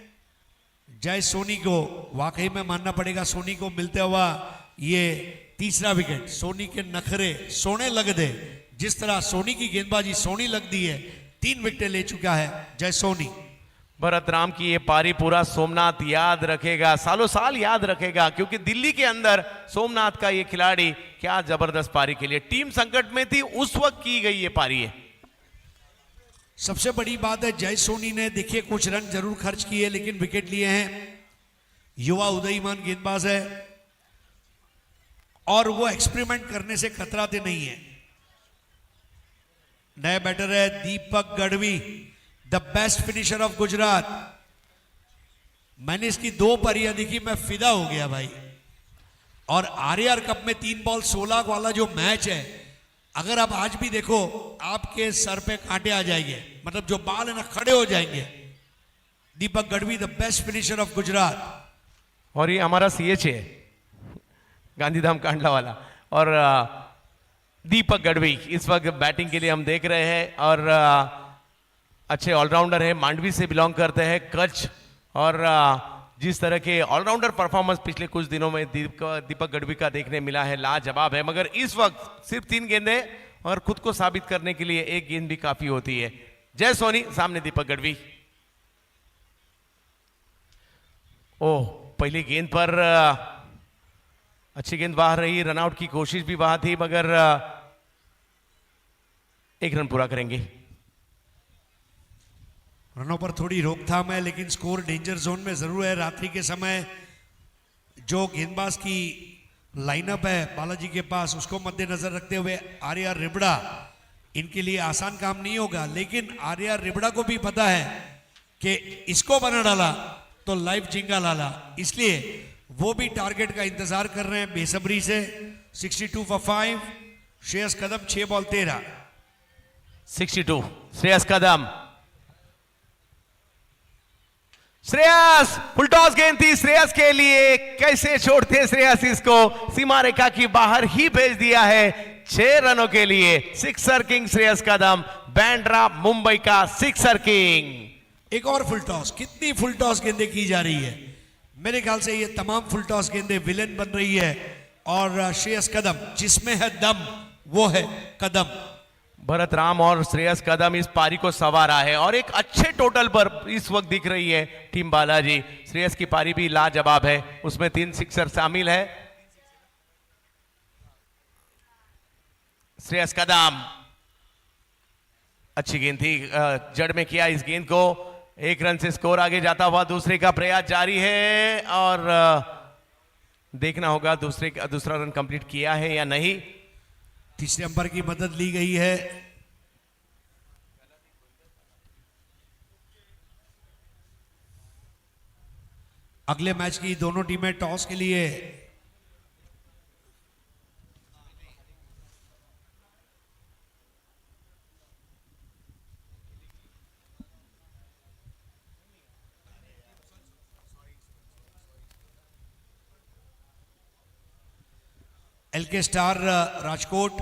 जय सोनी को वाकई में मानना पड़ेगा, सोनी को मिलते हुआ ये तीसरा विकेट। सोनी के नखरे सोने लग दे, जिस तरह सोनी की गेंदबाजी सोनी लग दी है, 3 विकेट ले चुका है जय सोनी। भरत राम की ये पारी पूरा सोमनाथ याद रखेगा, सालों साल याद रखेगा, क्योंकि दिल्ली के अंदर सोमनाथ का ये खिलाड़ी क्या जबरदस्त पारी के लिए, टीम संकट में थी उस वक्त की गई ये पारी है। सबसे बड़ी बात है जय सोनी ने देखिए कुछ रन जरूर खर्च किए लेकिन विकेट लिए हैं। युवा उदयमान गेंदबाज है और वो एक्सपेरिमेंट करने से कतराते नहीं है। नया बैटर है Deepak Gadhvi, the best finisher of Gujarat. मैंने इसकी 2 पारियां देखी, मैं फिदा हो गया भाई। और आरआर कप में 3 बॉल 16 वाला जो मैच है, अगर आप आज भी देखो आपके सर पे कांटे आ जाएंगे, मतलब जो बाल है ना खड़े हो जाएंगे। Deepak Gadhvi the best finisher of Gujarat. और ये हमारा सीएच है गांधीधाम कांडला वाला, और दीपक गढ़वी इस वक्त बैटिंग के लिए हम देख रहे हैं, और अच्छे ऑलराउंडर है, मांडवी से बिलोंग करते हैं, कच्छ। और जिस तरह के ऑलराउंडर परफॉर्मेंस पिछले कुछ दिनों में दीपक गढ़वी का देखने मिला है, लाजवाब है। मगर इस वक्त सिर्फ 3 गेंदें और खुद को साबित करने के लिए एक गेंद भी काफी होती है। जय सोनी, सामने दीपक गढ़वी। ओह, पहली गेंद पर अच्छी गेंद बाहर रही, रनआउट की कोशिश भी वहां थी, मगर 1 रन पूरा करेंगे। रनों पर थोड़ी रोकथाम है, लेकिन स्कोर डेंजर जोन में जरूर है। रात्रि के समय जो गेंदबाज की लाइनअप है बालाजी के पास, उसको मद्देनजर रखते हुए आर्या रिबड़ा, इनके लिए आसान काम नहीं होगा। लेकिन आर्या रिबड़ा को भी पता है कि इसको बना डाला तो लाइव जिंगा लाला, इसलिए वो भी टारगेट का इंतजार कर रहे हैं बेसब्री से। 62 for 5। Shreyas Kadam 6 ball 13। 62 Shreyas Kadam. Shreyas, full toss गेंद थी श्रेयस के लिए, कैसे छोड़ते श्रेयस इसको, सीमा रेखा की बाहर ही भेज दिया है 6 रनों के लिए। सिक्सर किंग श्रेयस कदम, बैंड्रा मुंबई का सिक्सर किंग। एक और फुल टॉस। कितनी फुल टॉस गेंदें की जा रही है, मेरे ख्याल से ये तमाम फुल टॉस गेंदें विलेन बन रही है। और श्रेयस कदम, जिसमें है दम वो है कदम। भरत राम और श्रेयस कदम इस पारी को संवारा है और एक अच्छे टोटल पर इस वक्त दिख रही है टीम बालाजी। श्रेयस की पारी भी लाजवाब है, उसमें 3 सिक्सर शामिल है। श्रेयस कदम, अच्छी गेंद थी, जड़ में किया इस गेंद को। 1 रन से स्कोर आगे जाता हुआ दूसरे का प्रयास जारी है और देखना होगा दूसरा रन कंप्लीट किया है या नहीं। तीसरे अंपायर की मदद ली गई है। अगले मैच की दोनों टीमें टॉस के लिए एलके स्टार राजकोट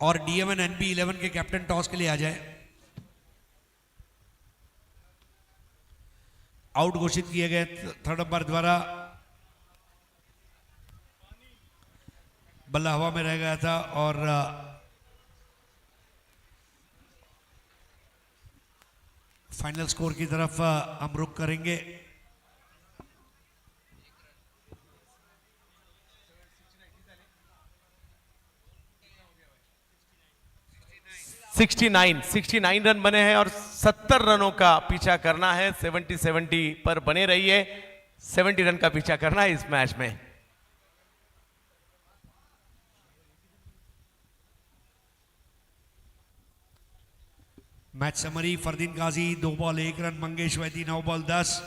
और डीएमएन एनबी 11 के कैप्टन टॉस के लिए आ जाए। आउट घोषित किए गए थर्ड अंपायर द्वारा। बल्ला हवा में रह गया था और फाइनल स्कोर की तरफ हम रुख करेंगे। 69 रन बने हैं और 70 रनों का पीछा करना है। 70 पर बने रहिए, 70 रन का पीछा करना है इस मैच में। Match summary. Fardeen Ghazi 2 ball 1 run, Mangesh Vaidi 9 ball 10,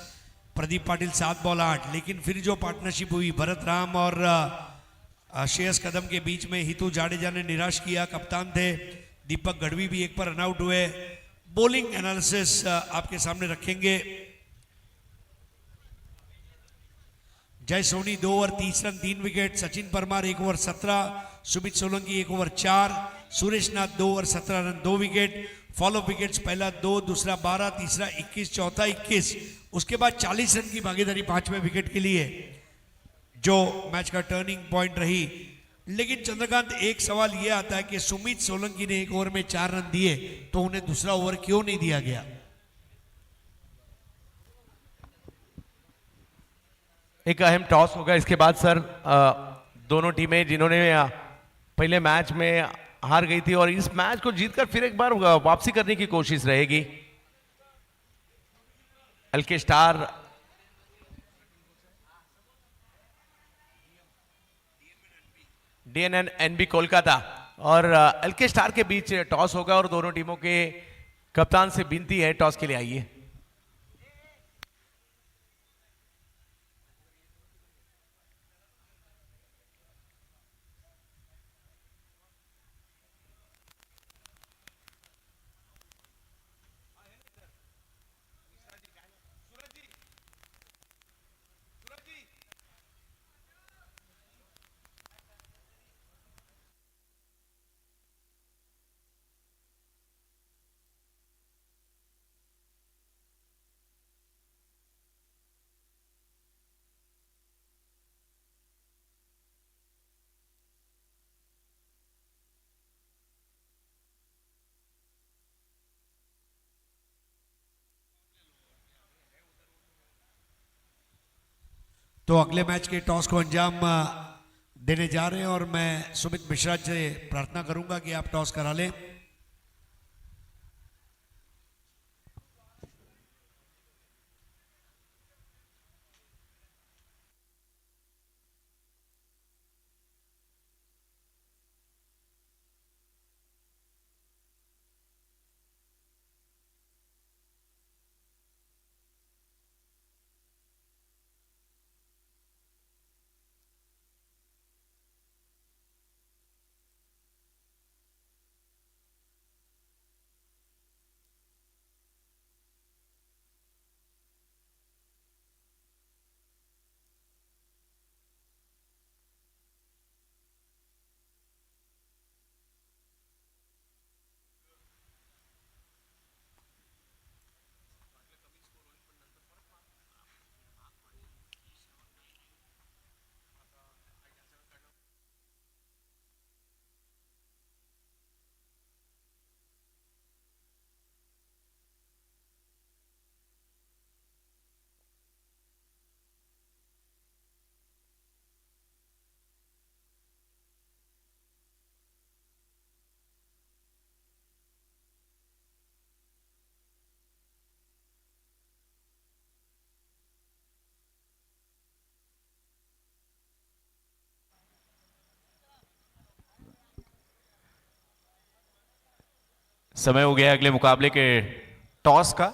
Pradeep Patil 7 ball 8। लेकिन फिर जो पार्टनरशिप हुई भरत राम और श्रेयस कदम के बीच में, हितू जाडेजा ने निराश किया, कप्तान थे। दीपक गढ़वी भी 1 पर रनआउट हुए। बॉलिंग एनालिसिस आपके सामने रखेंगे। Jay Soni 2 over 30 run 3 wicket, Sachin Parmar 1 over 17, Sumit Solanki 1 over 4, Suresh Nath 2 over 17 run 2 wicket. Fall of wickets, पहला 2, दूसरा 12, तीसरा 21, चौथा 21। उसके बाद 40 रन की भागीदारी 5वें विकेट के लिए, जो मैच का टर्निंग पॉइंट रही। लेकिन चंद्रकांत, एक सवाल यह आता है कि सुमित सोलंकी ने 1 ओवर में 4 रन दिए, तो उन्हें दूसरा ओवर क्यों नहीं दिया गया? एक अहम टॉस होगा इसके बाद सर। दोनों टीमें जिन्होंने पहले मैच में हार गई थी और इस मैच को जीतकर फिर एक बार वापसी करने की कोशिश रहेगी। LK star DNN NB Kolkata और एलके स्टार के बीच टॉस होगा और दोनों टीमों के कप्तान से विनती है टॉस के लिए आइए। तो अगले मैच के टॉस को अंजाम देने जा रहे हैं और मैं सुमित मिश्रा से प्रार्थना करूंगा कि आप टॉस करा लें। समय हो गया अगले मुकाबले के टॉस का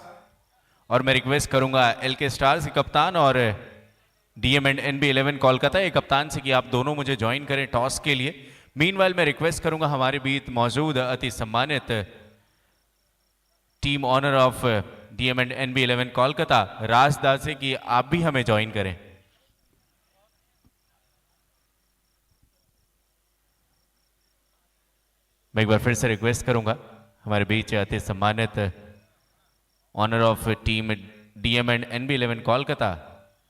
और मैं रिक्वेस्ट करूंगा एलके स्टार्स के कप्तान और डीएम एंड NB11 कोलकाता के कप्तान से कि आप दोनों मुझे ज्वाइन करें टॉस के लिए। मीनवाइल मैं रिक्वेस्ट करूंगा हमारे बीच मौजूद अति सम्मानित team owner of DM and NB11 Kolkata Rajdas से कि आप भी हमें ज्वाइन करें। मैं एक बार फिर से रिक्वेस्ट करूंगा हमारे बीच अति सम्मानित owner of team DM and NB11 Kolkata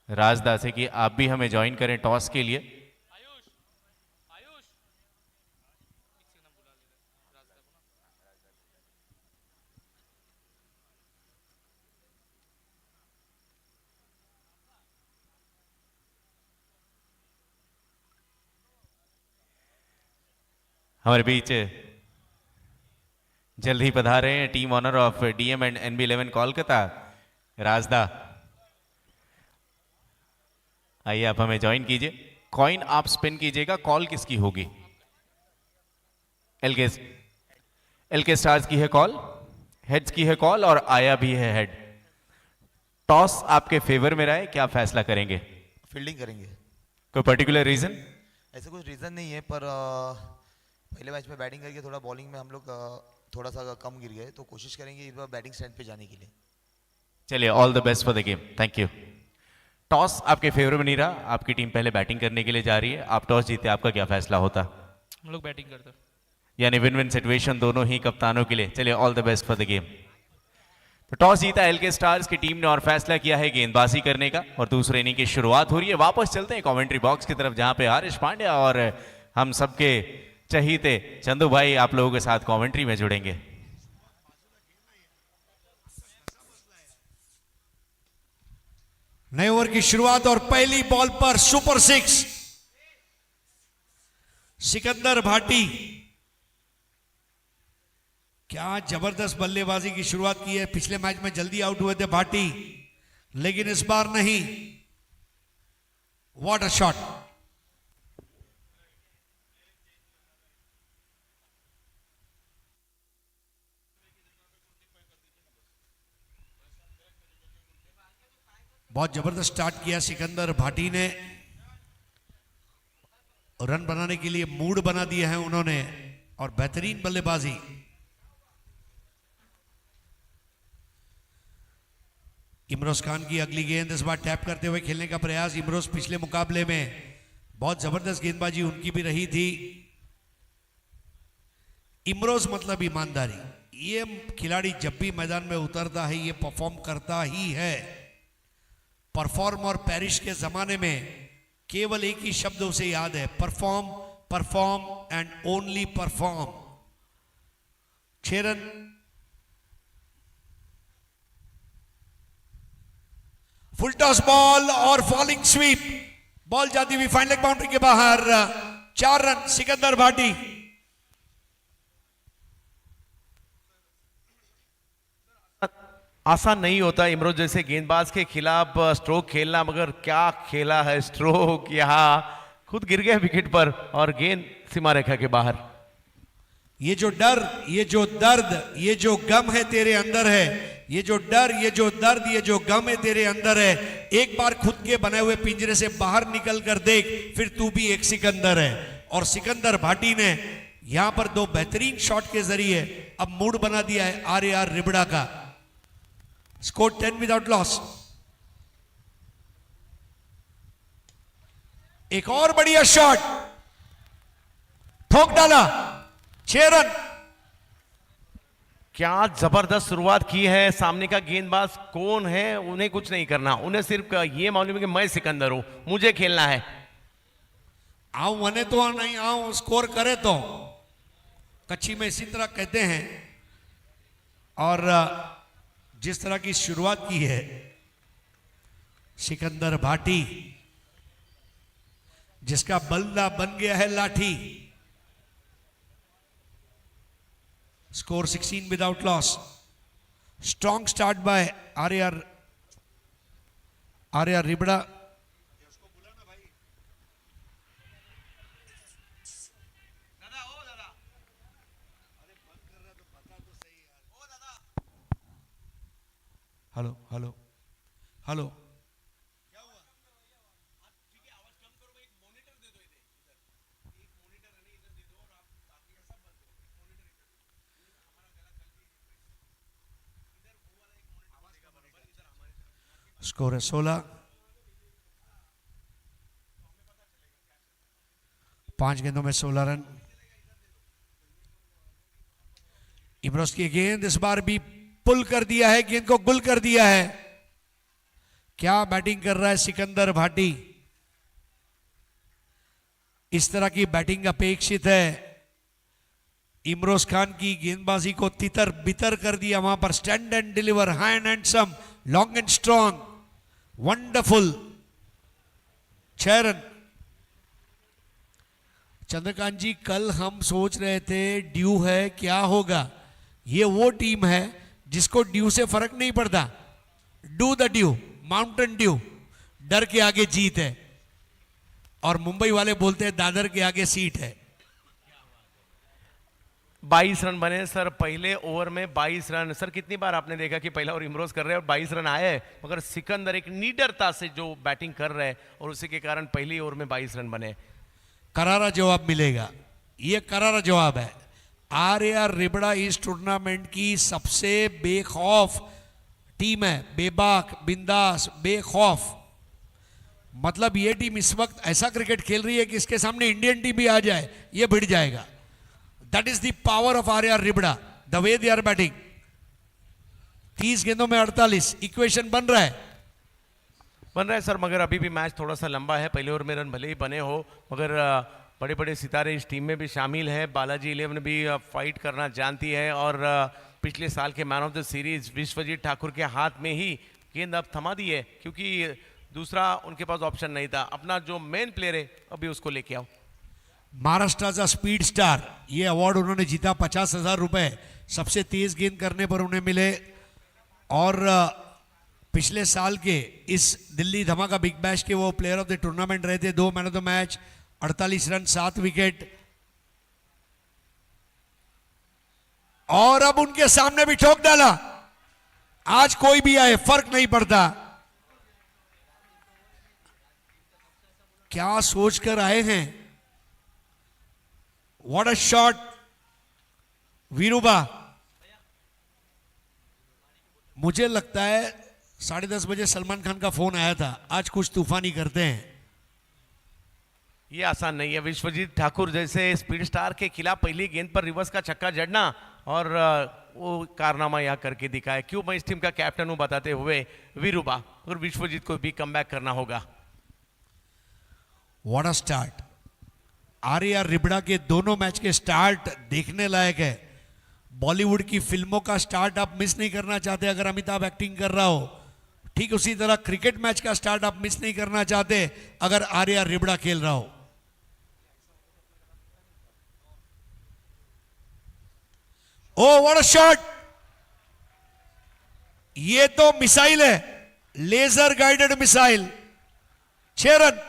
Rajdas है कि आप भी हमें ज्वाइन करें टॉस के लिए। हमारे बीच जल्द ही पधार रहे हैं team owner of DM and NB11 Kolkata Rajda. आइए आप हमें ज्वाइन कीजिए। कॉइन आप स्पिन कीजिएगा, कॉल किसकी होगी? एलके स्टार्स की है कॉल, हेड्स की है कॉल और आया भी है हेड। टॉस आपके फेवर में रहा है, क्या फैसला करेंगे? फील्डिंग करेंगे। कोई पर्टिकुलर रीजन? ऐसा कुछ रीज़न नहीं है, पर पहले मैच में बैटिंग करके थोड़ा बॉलिंग में हम लोग थोड़ा सा कम गिर गए, तो कोशिश करेंगे इस बार बैटिंग स्टैंड पे जाने के लिए। चलिए, all the best for the game. Thank you. Toss आपके फेवर में नहीं रहा, आपकी टीम पहले बैटिंग करने के लिए जा रही है। आप टॉस जीते, आपका क्या फैसला होता? हम लोग बैटिंग करते हैं। यानी विन विन सिचुएशन दोनों ही कप्तानों के लिए। चलिए, all the best for the game. तो टॉस जीता एलके स्टार्स की टीम ने और फैसला किया है गेंदबाजी करने का और दूसरे इनिंग की शुरुआत हो रही है। वापस चलते हैं कमेंट्री बॉक्स की तरफ, जहां पे हरीश पांड्या और हम सबके चहीते चंदू भाई आप लोगों के साथ कमेंट्री में जुड़ेंगे। नए ओवर की शुरुआत और पहली बॉल पर सुपर सिक्स। सिकंदर भाटी, क्या जबरदस्त बल्लेबाजी की शुरुआत की है। पिछले मैच में जल्दी आउट हुए थे भाटी, लेकिन इस बार नहीं। What a shot. बहुत जबरदस्त स्टार्ट किया सिकंदर भाटी ने, रन बनाने के लिए मूड बना दिया है उन्होंने और बेहतरीन बल्लेबाजी। इमरोज खान की अगली गेंद, इस बार टैप करते हुए खेलने का प्रयास। इमरोज पिछले मुकाबले में बहुत जबरदस्त गेंदबाजी उनकी भी रही थी। इमरोज मतलब ईमानदारी। ये खिलाड़ी जब भी मैदान में उतरता है ये परफॉर्म करता ही है। परफॉर्म और पेरिश के जमाने में केवल एक ही शब्द उसे याद है, perform, perform and only perform. 6 run. Full toss ball और फॉलिंग स्वीप। बॉल जाती हुई फाइन लेग बाउंड्री के बाहर, 4 रन सिकंदर भाटी। आसान नहीं होता इमरोज जैसे गेंदबाज के खिलाफ स्ट्रोक खेलना, मगर क्या खेला है स्ट्रोक, यहाँ खुद गिर गए विकेट पर और गेंद सीमा रेखा के बाहर। ये जो डर, ये जो दर्द, ये जो गम है तेरे अंदर है, ये जो डर, ये जो दर्द, ये जो गम है तेरे अंदर है, एक बार खुद के बने हुए पिंजरे से बाहर निकल कर देख, फिर तू भी एक सिकंदर है। और सिकंदर भाटी ने यहां पर 2 बेहतरीन शॉट के जरिए अब मूड बना दिया है आर रिबड़ा का। Score 10 without loss. एक और बढ़िया शॉट, ठोक डाला, 6 रन। क्या जबरदस्त शुरुआत की है। सामने का गेंदबाज कौन है उन्हें कुछ नहीं करना, उन्हें सिर्फ ये मालूम है कि मैं सिकंदर हूं, मुझे खेलना है। आओ मने तो नहीं आओ, स्कोर करे तो, कच्ची में इसी तरह कहते हैं। और जिस तरह की शुरुआत की है सिकंदर भाटी, जिसका बल्ला बन गया है लाठी। Score 16 without loss. Strong start by R Ribda. Hello hello hello, score है 16। 5 गेंदों में 16 रन। इमरोज की गेंद इस बार भी पुल कर दिया है, गेंद को गुल कर दिया है। क्या बैटिंग कर रहा है सिकंदर भाटी। इस तरह की बैटिंग अपेक्षित है। इमरोज खान की गेंदबाजी को तितर बितर कर दिया वहां पर। Stand and deliver, hand and some, long and strong, wonderful, 6 run. Chandrakant ji, कल हम सोच रहे थे ड्यू है, क्या होगा। ये वो टीम है जिसको ड्यू से फर्क नहीं पड़ता। Do the due, Mountain Dew, डर के आगे जीत है। और मुंबई वाले बोलते हैं दादर के आगे सीट है। 22 रन बने सर पहले ओवर में, 22 रन। सर कितनी बार आपने देखा कि पहला ओवर इमरोज कर रहे हैं और 22 रन आए, मगर सिकंदर एक निडरता से जो बैटिंग कर रहे हैं और उसी के कारण पहली ओवर में 22 रन बने। करारा जवाब मिलेगा, ये करारा जवाब है। आर रिबड़ा इस टूर्नामेंट की सबसे बेखौफ टीम है, बेबाक, बिंदास, बेखौफ। मतलब ये टीम इस वक्त ऐसा क्रिकेट खेल रही है कि इसके सामने इंडियन टीम भी आ जाए ये भिड़ जाएगा। That is the power of R Ribda, the way they are batting. 30 गेंदों में 48, इक्वेशन बन रहा है सर, मगर अभी भी मैच थोड़ा सा लंबा है। पहले ओवर में रन भले ही बने हो, मगर बड़े बड़े सितारे इस टीम में भी शामिल है। बालाजी 11 भी फाइट करना जानती है और पिछले साल के man of the series Vishwajeet Thakur के हाथ में ही गेंद अब थमा दी है, क्योंकि दूसरा उनके पास ऑप्शन नहीं था। अपना जो मेन प्लेयर है अभी उसको लेके आओ। महाराष्ट्र का स्पीड स्टार, ये अवार्ड उन्होंने जीता, 50,000 रुपए सबसे तेज गेंद करने पर उन्हें मिले। और पिछले साल के इस दिल्ली धमाका बिग बैश के वो प्लेयर ऑफ द टूर्नामेंट रहे थे। 2 man of the match, 48 run, 7 wicket. और अब उनके सामने भी ठोक डाला। आज कोई भी आए फर्क नहीं पड़ता। क्या सोचकर आए हैं। What a shot Viruba. मुझे लगता है 10:30 बजे सलमान खान का फोन आया था, आज कुछ तूफानी करते हैं। ये आसान नहीं है। विश्वजीत ठाकुर जैसे स्पीड स्टार के खिलाफ पहली गेंद पर रिवर्स का छक्का जड़ना और वो कारनामा यहाँ करके दिखाया। क्यों मैं इस टीम का कैप्टन हूं बताते हुए वीरूबा, और विश्वजीत को भी कमबैक करना होगा। What a start. R Ribda के दोनों मैच के स्टार्ट देखने लायक है। बॉलीवुड की फिल्मों का स्टार्ट आप मिस नहीं करना चाहते। अगर अमिताभ एक्टिंग कर रहा हो, ठीक उसी तरह क्रिकेट मैच का स्टार्ट आप मिस नहीं करना चाहते अगर आर्यन रिबड़ा खेल रहा हो। ओ व्हाट अ शॉट, ये तो मिसाइल है, लेजर गाइडेड मिसाइल। 6 रन।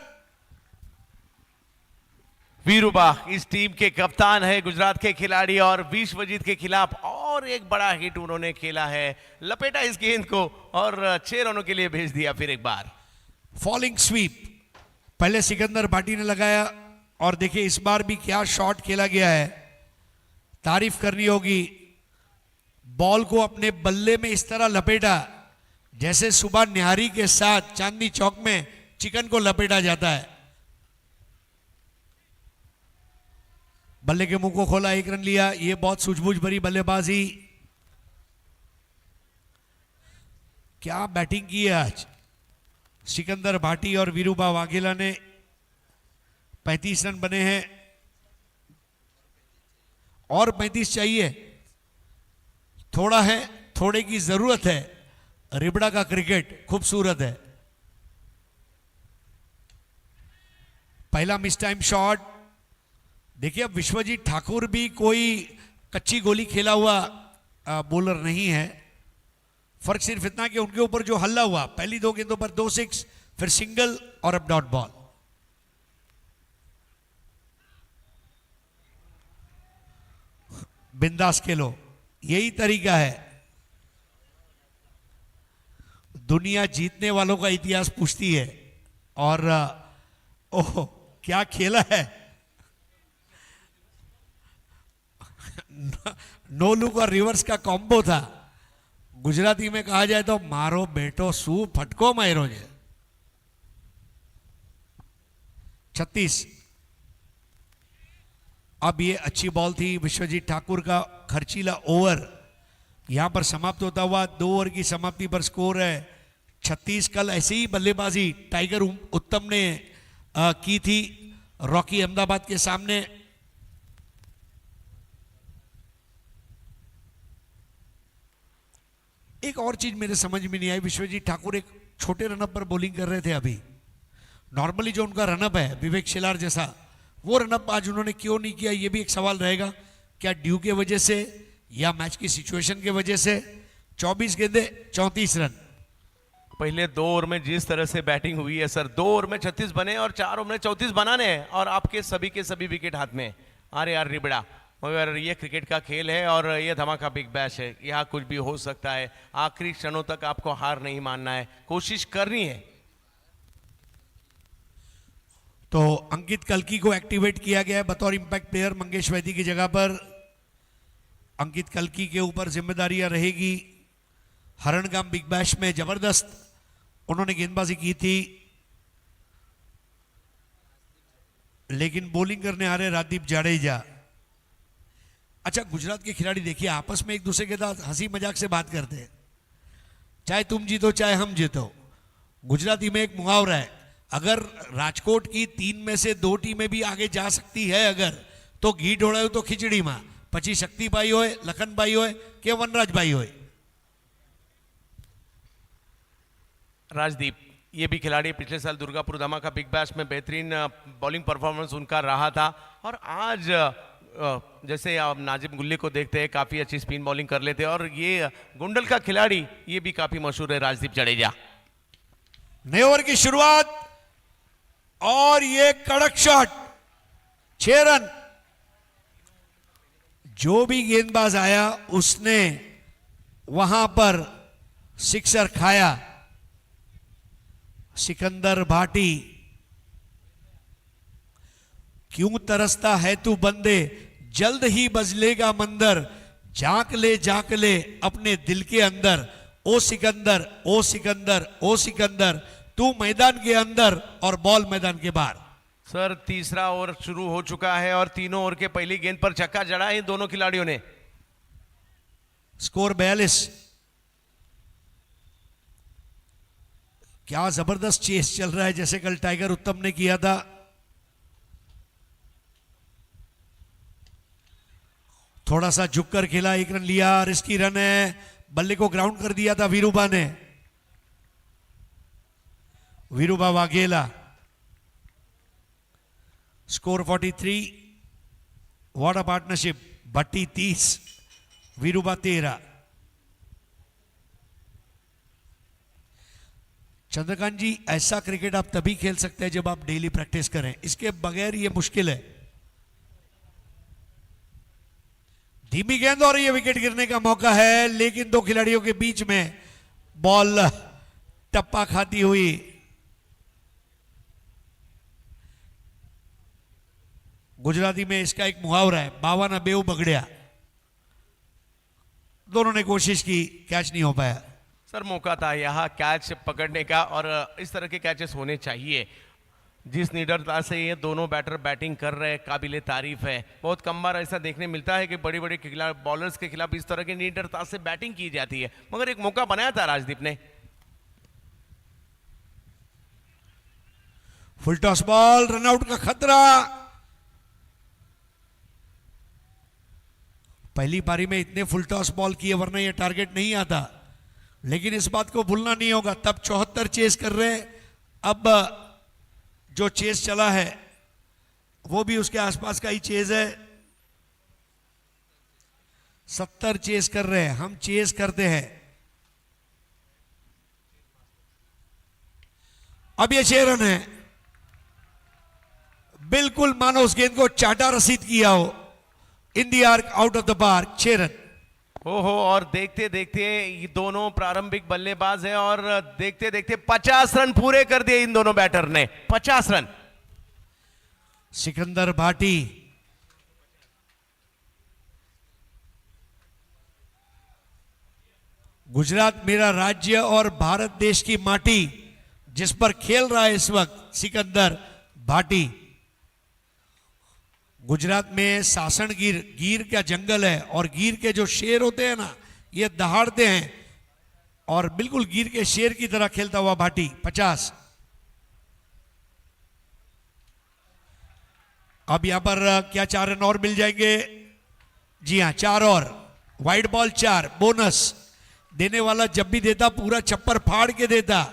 वीरूबा इस टीम के कप्तान है, गुजरात के खिलाड़ी, और विश्वजीत के खिलाफ और एक बड़ा हिट उन्होंने खेला है, लपेटा इस गेंद को और 6 रनों के लिए भेज दिया फिर एक बार। फॉलिंग स्वीप पहले सिकंदर भाटी ने लगाया, और देखिए इस बार भी क्या शॉट खेला गया है, तारीफ करनी होगी। बॉल को अपने बल्ले में इस तरह लपेटा जैसे सुबह निहारी के साथ चांदनी चौक में चिकन को लपेटा जाता है। बल्ले के मुंह को खोला, 1 रन लिया। ये बहुत सूझबूझ भरी बल्लेबाजी। क्या बैटिंग की है आज सिकंदर भाटी और वीरूबा वाघेला ने। 35 रन बने हैं और 35 चाहिए, थोड़ा है, थोड़े की जरूरत है। रिबड़ा का क्रिकेट खूबसूरत है। पहला मिस टाइम शॉट। देखिए अब विश्वजीत ठाकुर भी कोई कच्ची गोली खेला हुआ बॉलर नहीं है। फर्क सिर्फ इतना कि उनके ऊपर जो हल्ला हुआ, पहली 2 गेंदों पर 2 6, फिर सिंगल और अब डॉट बॉल। बिंदास खेलो, यही तरीका है। दुनिया जीतने वालों का इतिहास पूछती है। और ओह क्या खेला है, नो लुक और रिवर्स का कॉम्बो था। गुजराती में कहा जाए तो मारो बेटो सू फटको मारो जे। 36। अब ये अच्छी बॉल थी विश्वजीत ठाकुर का खर्चीला ओवर यहां पर समाप्त होता हुआ। 2 ओवर की समाप्ति पर स्कोर है 36। कल ऐसे ही बल्लेबाजी टाइगर उत्तम ने की थी रॉकी अहमदाबाद के सामने। एक और चीज मेरे समझ में नहीं आई, विश्वजीत ठाकुर एक छोटे रनअप पर बॉलिंग कर रहे थे अभी। नॉर्मली जो उनका रनअप है विवेक शेलार जैसा, वो रनअप आज उन्होंने क्यों नहीं किया, ये भी एक सवाल रहेगा। क्या ड्यू के वजह से या मैच की सिचुएशन के वजह से। 24 गेंदे 34 रन। पहले 2 ओवर में जिस तरह से बैटिंग हुई है सर, 2 ओवर में 36 बने और 4 ओवर में 34 बनाने हैं, और आपके सभी के सभी विकेट हाथ में। अरे यार रिबड़ा, मगर ये क्रिकेट का खेल है और ये धमाका बिग बैश है, यहाँ कुछ भी हो सकता है। आखिरी क्षणों तक आपको हार नहीं मानना है, कोशिश करनी है। तो अंकित कल्की को एक्टिवेट किया गया है बतौर इंपैक्ट प्लेयर मंगेश वैदी की जगह पर। अंकित कल्की के ऊपर जिम्मेदारियां रहेगी। हरणगाम बिग बैश में जबरदस्त उन्होंने गेंदबाजी की थी, लेकिन बॉलिंग करने आ रहे राजदीप जाडेजा। अच्छा, गुजरात के खिलाड़ी देखिए आपस में एक दूसरे के साथ हंसी मजाक से बात करते हैं, चाहे तुम जीतो चाहे हम जीतो। गुजराती में एक मुहावरा है, अगर राजकोट की 3 में से 2 टीमें भी आगे जा सकती है अगर, तो घी ढोड़ायो तो खिचड़ी में, પછી શક્તિભાઈ હોય, લખનભાઈ હોય કે વનરાજભાઈ હોય। राजदीप ये भी खिलाड़ी पिछले साल दुर्गापुर धमाका बिग बैश में बेहतरीन बॉलिंग परफॉर्मेंस उनका रहा था, और आज जैसे आप नाजिम गुल्ली को देखते हैं काफी अच्छी स्पिन बॉलिंग कर लेते हैं, और ये गुंडल का खिलाड़ी ये भी काफी मशहूर है राजदीप जडेजा। नए ओवर की शुरुआत और ये कड़क शॉट, 6 रन। जो भी गेंदबाज आया उसने वहां पर सिक्सर खाया। सिकंदर भाटी, क्यों तरसता है तू बंदे, जल्द ही बजलेगा मंदर, झांक ले अपने दिल के अंदर। ओ सिकंदर, ओ सिकंदर, ओ सिकंदर, तू मैदान के अंदर और बॉल मैदान के बाहर। सर तीसरा ओवर शुरू हो चुका है और तीनों ओवर के पहली गेंद पर छक्का जड़ा है दोनों खिलाड़ियों ने। स्कोर 42। क्या जबरदस्त चेस चल रहा है जैसे कल टाइगर उत्तम ने किया था। थोड़ा सा झुककर खेला, 1 रन लिया, रिस्की रन है, बल्ले को ग्राउंड कर दिया था वीरूबा ने। Viruba Vaghela, score 43. What a partnership. Bhatti 30, Viruba 13. Chandrakant ji, ऐसा क्रिकेट आप तभी खेल सकते हैं जब आप डेली प्रैक्टिस करें, इसके बगैर ये मुश्किल है. धीमी गेंद और ये विकेट गिरने का मौका है, लेकिन दो खिलाड़ियों के बीच में बॉल टप्पा खाती हुई. गुजराती में इसका एक मुहावरा है, बावाना बेव बगड़िया. दोनों ने कोशिश की, कैच नहीं हो पाया. सर मौका था यहाँ कैच पकड़ने का, और इस तरह के कैचेस होने चाहिए. जिस निडरता से ये दोनों बैटर बैटिंग कर रहे हैं, काबिले तारीफ है. बहुत कम बार ऐसा देखने मिलता है कि बड़ी बड़ी बॉलर्स के खिलाफ इस तरह की निडरता से बैटिंग की जाती है. मगर एक मौका बनाया था राजदीप ने. फुल टॉस बॉल, रनआउट का खतरा. पहली पारी में इतने फुल टॉस बॉल किए, वरना ये टारगेट नहीं आता. लेकिन इस बात को भूलना नहीं होगा, तब 74 चेस कर रहे हैं, अब जो चेस चला है वो भी उसके आसपास का ही चेस है. 70 चेस कर रहे हैं, हम चेस करते हैं. अब ये 6 रन है. बिल्कुल मानो उस गेंद को चाटा रसीद किया हो. In the arc, out of the park, 6 run. ओहो, और देखते देखते ये दोनों प्रारंभिक बल्लेबाज हैं, और देखते देखते 50 रन पूरे कर दिए इन दोनों बैटर ने. 50 रन. सिकंदर भाटी, गुजरात मेरा राज्य और भारत देश की माटी, जिस पर खेल रहा है इस वक्त सिकंदर भाटी. गुजरात में सासन गिर का जंगल है, और गिर के जो शेर होते हैं ना, ये दहाड़ते हैं, और बिल्कुल गिर के शेर की तरह खेलता हुआ भाटी. 50. अब यहां पर क्या 4 रन और मिल जाएंगे? जी हां, 4 और. Wide ball 4, bonus. देने वाला जब भी देता पूरा छप्पर फाड़ के देता.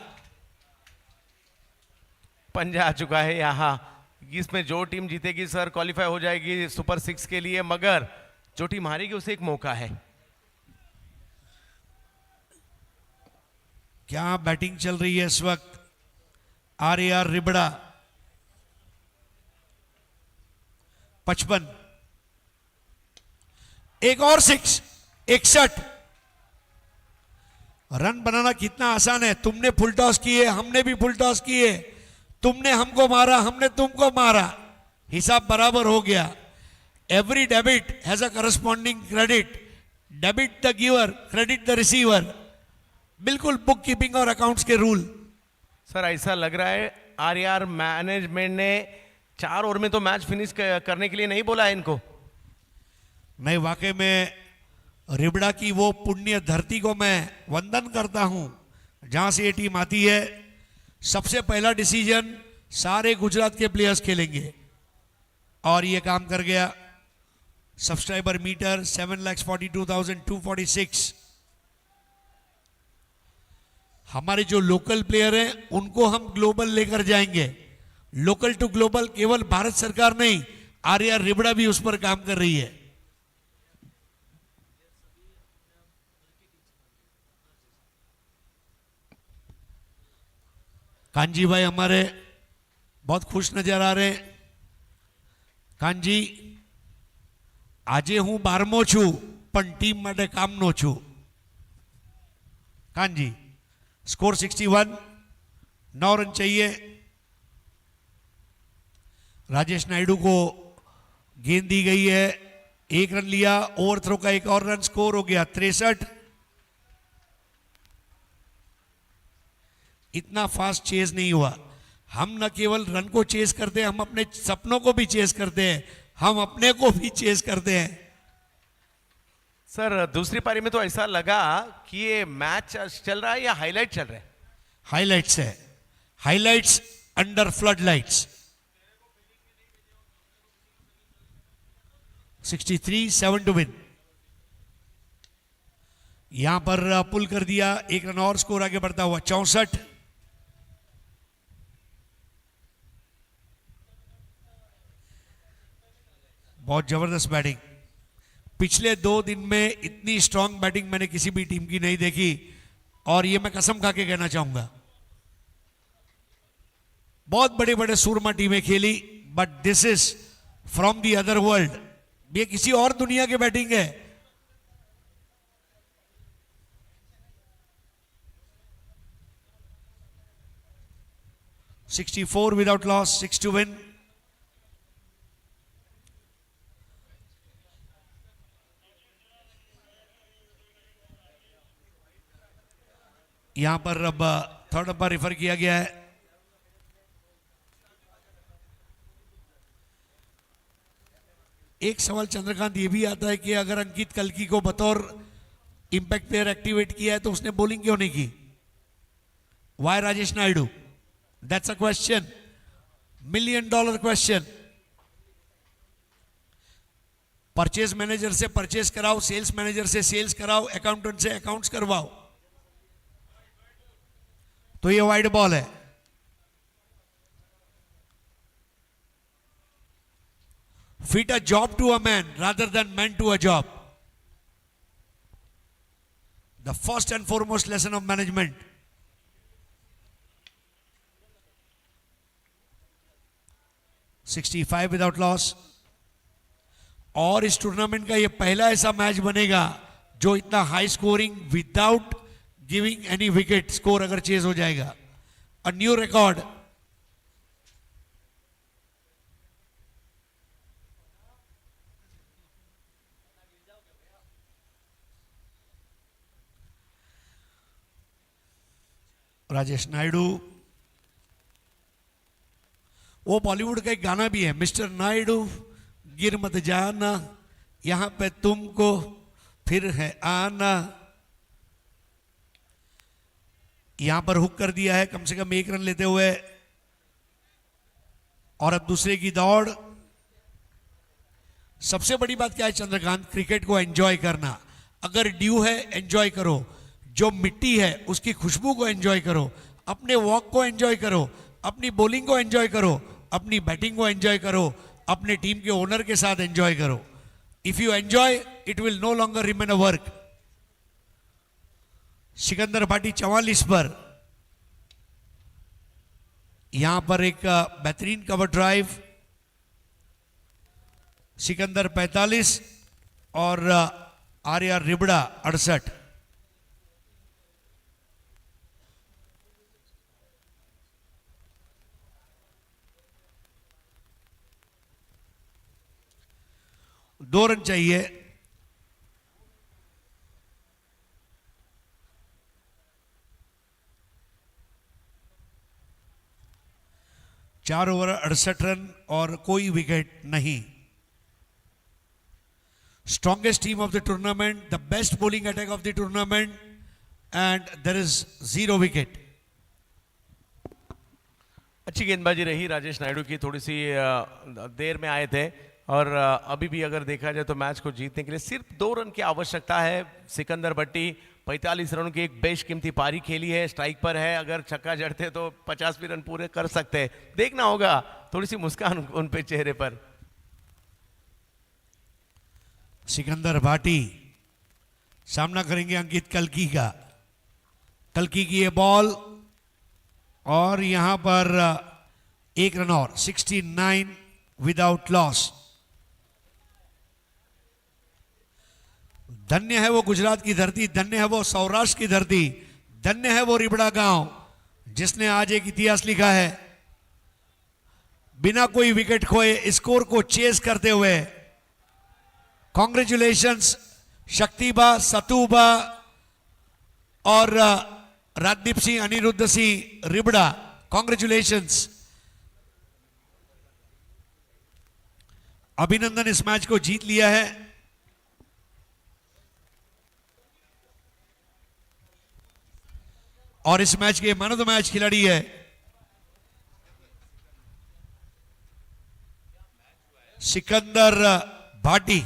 पंजा आ चुका है यहाँ. इसमें जो टीम जीतेगी सर क्वालिफाई हो जाएगी सुपर 6 के लिए, मगर जो टीम हारेगी उसे एक मौका है. क्या बैटिंग चल रही है इस वक्त. आर रिबड़ा 55. एक और 6, 61. रन बनाना कितना आसान है. तुमने फुल टॉस किए, हमने भी फुल टॉस किए. तुमने हमको मारा, हमने तुमको मारा, हिसाब बराबर हो गया. Every debit has a corresponding credit. Debit the giver, credit the receiver. बिल्कुल बुक कीपिंग और अकाउंट्स के रूल. सर ऐसा लग रहा है आरआर मैनेजमेंट ने 4 ओवर में तो मैच फिनिश करने के लिए नहीं बोला है इनको. मैं वाकई में रिबड़ा की वो पुण्य धरती को मैं वंदन करता हूं जहां से ये टीम आती है. सबसे पहला डिसीजन, सारे गुजरात के प्लेयर्स खेलेंगे, और ये काम कर गया. Subscriber meter 7,42,246. हमारे जो लोकल प्लेयर हैं उनको हम ग्लोबल लेकर जाएंगे. लोकल टू ग्लोबल केवल भारत सरकार नहीं, आर रिबड़ा भी उस पर काम कर रही है. कांजी भाई हमारे बहुत खुश नजर आ रहे हैं. कांजी, આજે હું 12મો છું પણ ટીમ માટે કામનો છું. कांजी, स्कोर 61, 9 रन चाहिए. राजेश नायडू को गेंद दी गई है, 1 रन लिया. ओवरथ्रो का एक और रन, स्कोर हो गया 63. इतना फास्ट चेस नहीं हुआ. हम न केवल रन को चेस करते हैं, हम अपने सपनों को भी चेस करते हैं, हम अपने को भी चेस करते हैं. सर दूसरी पारी में तो ऐसा लगा कि ये मैच चल रहा है या हाईलाइट चल रहा है. हाइलाइट्स है, highlights under flood lights. 63, 7 to win. यहां पर पुल कर दिया, 1 रन और, स्कोर आगे बढ़ता हुआ 64. बहुत जबरदस्त बैटिंग। पिछले 2 दिन में इतनी स्ट्रांग बैटिंग मैंने किसी भी टीम की नहीं देखी, और ये मैं कसम खा के कहना चाहूंगा। बहुत बड़े बड़े सूरमा टीमें खेली, but this is from the other world. ये किसी और दुनिया की बैटिंग है। $64 without loss, 6 to win. यहां पर अब थर्ड अंपायर रेफर किया गया है। एक सवाल चंद्रकांत ये भी आता है कि अगर अंकित कल्की को बतौर इंपैक्ट प्लेयर एक्टिवेट किया है तो उसने बॉलिंग क्यों नहीं की? Why Rajesh Naidu? That's a question, $1 million question. Purchase manager से परचेज कराओ, सेल्स मैनेजर से सेल्स कराओ, अकाउंटेंट से अकाउंट्स करवाओ, तो ये वाइड बॉल है। Fit a job to a man rather than man to a job. The first and foremost lesson of management. $65 without loss. और इस टूर्नामेंट का ये पहला ऐसा मैच बनेगा जो इतना high scoring without giving any wicket score अगर चेज हो जाएगा। A new record. Rajesh Naidu, वो बॉलीवुड का एक गाना भी है, मिस्टर नायडू गिर मत जाना, यहां पे तुमको फिर है आना। यहां पर हुक कर दिया है, कम से कम 1 रन लेते हुए, और अब दूसरे की दौड़। सबसे बड़ी बात क्या है चंद्रकांत? क्रिकेट को एंजॉय करना। अगर ड्यू है एंजॉय करो, जो मिट्टी है उसकी खुशबू को एंजॉय करो, अपने वॉक को एंजॉय करो, अपनी बॉलिंग को एंजॉय करो, अपनी बैटिंग को एंजॉय करो, अपने टीम के ओनर के साथ एंजॉय करो। If you enjoy it will no longer remain a work. Sikandar Bhati 44 पर, यहां पर एक बेहतरीन कवर ड्राइव। सिकंदर 45 और आर्या रिबड़ा 68। दो रन चाहिए। चार ओवर 68 रन और कोई विकेट नहीं। Strongest team of the tournament, the best bowling attack of the tournament, and there is 0 wicket. अच्छी गेंदबाजी रही राजेश नायडू की, थोड़ी सी देर में आए थे, और अभी भी अगर देखा जाए तो मैच को जीतने के लिए सिर्फ 2 रन की आवश्यकता है। सिकंदर भट्टी 45 रनों की एक बेशकीमती पारी खेली है, स्ट्राइक पर है, अगर छक्का जड़ते तो 50 भी रन पूरे कर सकते हैं। देखना होगा, थोड़ी सी मुस्कान उन पे चेहरे पर। सिकंदर भाटी सामना करेंगे अंकित कल्की का। कल्की की ये बॉल, और यहां पर 1 रन और, 69 विदाउट लॉस। धन्य है वो गुजरात की धरती, धन्य है वो सौराष्ट्र की धरती, धन्य है वो रिबड़ा गांव जिसने आज एक इतिहास लिखा है। बिना कोई विकेट खोए स्कोर को चेस करते हुए। कॉन्ग्रेचुलेशंस शक्तिबा, सतुबा और राजदीप सिंह, अनिरुद्ध सिंह रिबड़ा, कॉन्ग्रेचुलेशंस। अभिनंदन, इस मैच को जीत लिया है। और इस मैच के मैन ऑफ द मैच खिलाड़ी है सिकंदर भाटी।